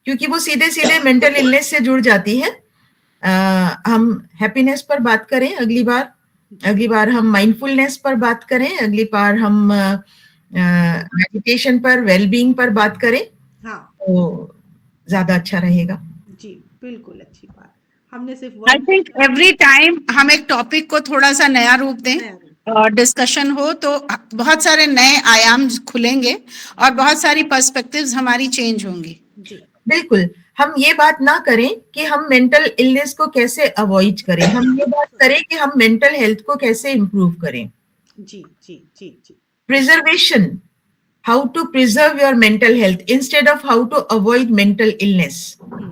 S1: क्योंकि वो सीधे सीधे मेंटल इलनेस से जुड़ जाती है। हम हैप्पीनेस पर बात करें अगली बार हम माइंडफुलनेस पर बात करें, अगली बार हम मेडिटेशन पर, वेलबींग पर बात करें,
S2: हाँ,
S1: तो ज्यादा अच्छा रहेगा।
S2: जी बिल्कुल, अच्छी बात। हमने सिर्फ
S6: आई थिंक एवरी टाइम हम एक टॉपिक को थोड़ा सा नया रूप दें और डिस्कशन हो तो बहुत सारे नए आयाम खुलेंगे और बहुत सारी पर्सपेक्टिव्स हमारी चेंज होंगी।
S2: जी
S1: बिल्कुल, हम ये बात ना करें कि हम मेंटल इलनेस को कैसे अवॉइड करें, हम ये बात करें कि हम मेंटल हेल्थ को कैसे इम्प्रूव करें।
S2: जी जी जी जी,
S1: preservation how to preserve your mental health instead of how to avoid mental illness.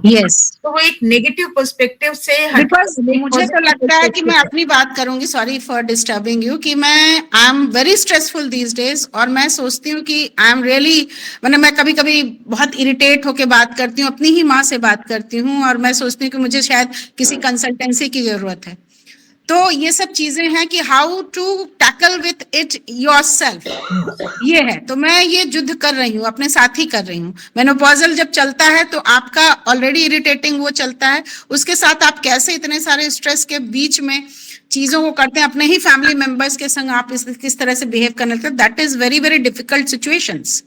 S6: Yes
S1: तो वो एक नेगेटिव पर्सपेक्टिव से
S6: बिकॉज मुझे तो लगता है कि मैं अपनी बात करूंगी, सॉरी फॉर डिस्टर्बिंग यू, कि मैं I am very stressful these days, और मैं सोचती हूँ कि आई एम रियली, मतलब मैं कभी कभी बहुत इरिटेट होके बात करती हूँ, अपनी ही माँ से बात करती हूँ, और मैं सोचती हूँ कि मुझे शायद किसी कंसल्टेंसी की जरूरत है। तो ये सब चीजें हैं कि how to tackle with it yourself, ये है। तो मैं ये युद्ध कर रही हूँ, अपने साथ ही कर रही हूँ। मेनोपॉजल जब चलता है तो आपका ऑलरेडी इरिटेटिंग वो चलता है, उसके साथ आप कैसे इतने सारे स्ट्रेस के बीच में चीजों को करते हैं, अपने ही फैमिली मेंबर्स के संग आप किस तरह से बिहेव करने लगते हैं, that is very very difficult situations.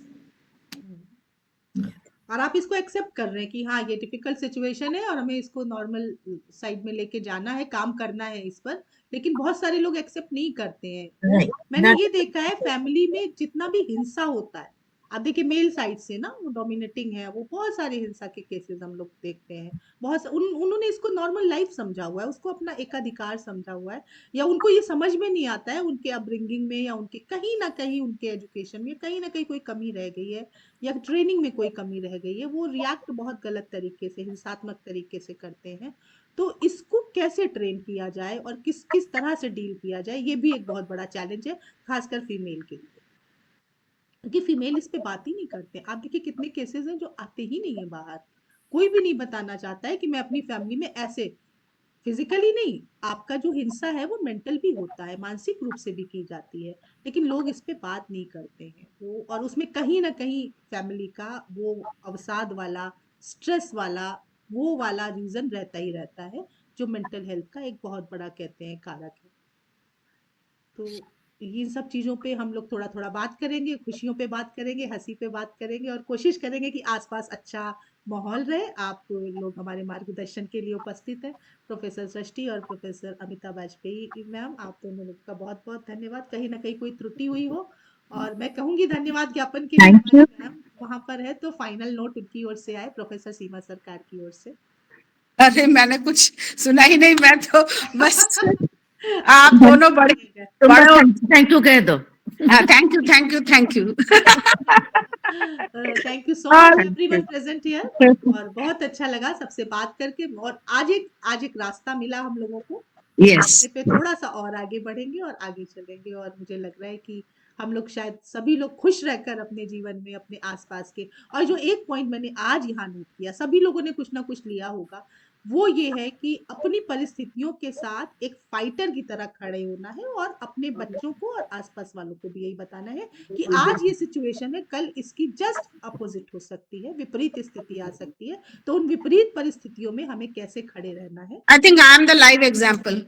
S2: और आप इसको एक्सेप्ट कर रहे हैं कि हाँ ये डिफिकल्ट सिचुएशन है और हमें इसको नॉर्मल साइड में लेके जाना है, काम करना है इस पर। लेकिन बहुत सारे लोग एक्सेप्ट नहीं करते हैं। मैंने ये देखा है फैमिली में जितना भी हिंसा होता है, आप देखिए मेल साइड से ना वो डोमिनेटिंग है, वो बहुत सारे हिंसा के केसेस हम लोग देखते हैं। बहुत उन्होंने इसको नॉर्मल लाइफ समझा हुआ है, उसको अपना एकाधिकार समझा हुआ है, या उनको ये समझ में नहीं आता है उनके अपब्रिंगिंग में, या उनके कहीं ना कहीं उनके एजुकेशन में कहीं ना कहीं कोई कमी रह गई है, या ट्रेनिंग में कोई कमी रह गई है। वो रिएक्ट बहुत गलत तरीके से, हिंसात्मक तरीके से करते हैं। तो इसको कैसे ट्रेन किया जाए और किस किस तरह से डील किया जाए, ये भी एक बहुत बड़ा चैलेंज है, खासकर फीमेल के लिए, क्योंकि फीमेल इस पे बात ही नहीं करते। आप देखिए कितने केसेस हैं जो आते ही नहीं है बाहर, कोई भी नहीं बताना चाहता है कि मैं अपनी फैमिली में ऐसे, फिजिकली नहीं, आपका जो हिंसा है वो मेंटल भी होता है, मानसिक रूप से भी की जाती है, लेकिन लोग इस पे बात नहीं करते हैं वो। और उसमें कहीं ना कहीं फैमिली का वो अवसाद वाला, स्ट्रेस वाला, वो वाला रीजन रहता ही रहता है, जो मेंटल हेल्थ का एक बहुत बड़ा कहते हैं कारक है। तो इन सब चीज़ों पे हम लोग थोड़ा थोड़ा बात करेंगे, खुशियों पे बात करेंगे, हंसी पे बात करेंगे, और कोशिश करेंगे कि आसपास अच्छा माहौल रहे। आप लोग हमारे मार्गदर्शन के लिए उपस्थित हैं प्रोफेसर सृष्टि और प्रोफेसर अमिता वाजपेयी मैम, आप दोनों लोग का बहुत बहुत धन्यवाद। कहीं ना कहीं कोई त्रुटि हुई हो, और मैं कहूंगी धन्यवाद ज्ञापन के लिए मैम वहाँ पर है, तो फाइनल नोट उनकी ओर से आए, प्रोफेसर सीमा सरकार की ओर से।
S6: अरे मैंने कुछ सुना ही नहीं, मैं तो बस आप दोनों बड़े
S3: थैंक यू कह दो।
S6: Thank you thank you thank you
S2: thank you so much everyone present here, और बहुत अच्छा लगा सबसे बात करके, और आज एक रास्ता मिला हम लोगों को।
S6: यस
S2: पे थोड़ा सा और आगे बढ़ेंगे और आगे चलेंगे, और मुझे लग रहा है कि हम लोग शायद सभी लोग खुश रहकर अपने जीवन में, अपने आसपास के, और जो एक पॉइंट मैंने आज यहाँ नोट किया, सभी लोगों ने कुछ ना कुछ लिया होगा, वो ये है कि अपनी परिस्थितियों के साथ एक फाइटर की तरह खड़े होना है, और अपने बच्चों को और आसपास वालों को भी यही बताना है कि आज ये सिचुएशन है, कल इसकी जस्ट अपोजिट हो सकती है, विपरीत स्थिति आ सकती है। तो उन विपरीत परिस्थितियों में हमें कैसे खड़े रहना है।
S6: I think I am the live example.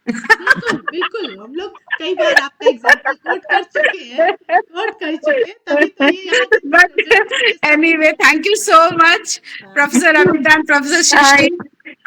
S2: बिल्कुल बिल्कुल, हम लोग कई बार आपका एग्जाम्पल कोट कर चुके हैं, तभी तो ये
S6: but anyway thank you so much professor Amita and professor Srishti,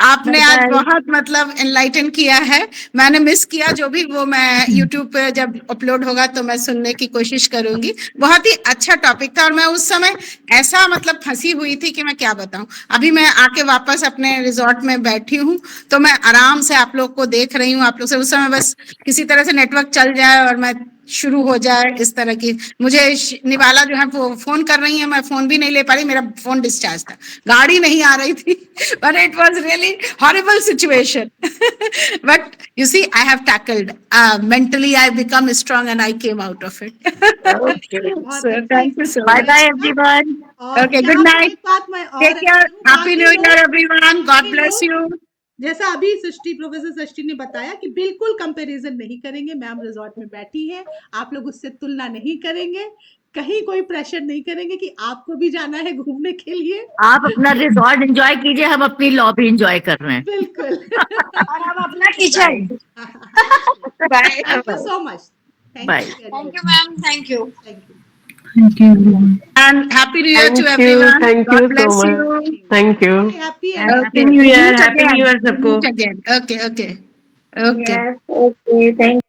S6: आपने आज बहुत मतलब एनलाइटन किया है। मैंने मिस किया जो भी, वो मैं यूट्यूब पे जब अपलोड होगा तो मैं सुनने की कोशिश करूंगी। बहुत ही अच्छा टॉपिक था, और मैं उस समय ऐसा मतलब फंसी हुई थी कि मैं क्या बताऊं। अभी मैं आके वापस अपने रिजॉर्ट में बैठी हूँ, तो मैं आराम से आप लोग को देख रही हूँ। आप लोग से उस समय बस किसी तरह से नेटवर्क चल जाए और मैं शुरू हो जाए, इस तरह की। मुझे निवाला जो है वो फोन कर रही है, मैं फोन भी नहीं ले पा रही, मेरा फोन डिस्चार्ज था, गाड़ी नहीं आ रही थी, but it was really horrible situation. But you see I have tackled mentally, I become strong and I came out of it. Thank you so much,
S3: bye bye everyone.
S6: Okay, good night, take care, happy new year everyone, God bless you.
S2: जैसा अभी सृष्टि, professor सृष्टि ने बताया कि बिल्कुल comparison नहीं करेंगे, ma'am resort में बैठी है, आप लोग उससे तुलना नहीं करेंगे, कहीं कोई प्रेशर नहीं करेंगे कि आपको भी जाना है घूमने के लिए।
S3: आप अपना रिजॉर्ट एंजॉय कीजिए, हम अपनी लॉबी एंजॉय कर रहे हैं।
S2: बिल्कुल
S6: और हम अपना kitchen.
S2: Bye, thank you so much,
S3: bye,
S6: thank you ma'am, thank you,
S2: thank you,
S6: and happy new year to everyone.
S9: Thank
S6: God
S9: you
S6: bless
S9: so
S6: you.
S9: much. Thank you.
S2: Happy
S10: happy new year, happy new year सबको।
S6: Okay.
S3: Thank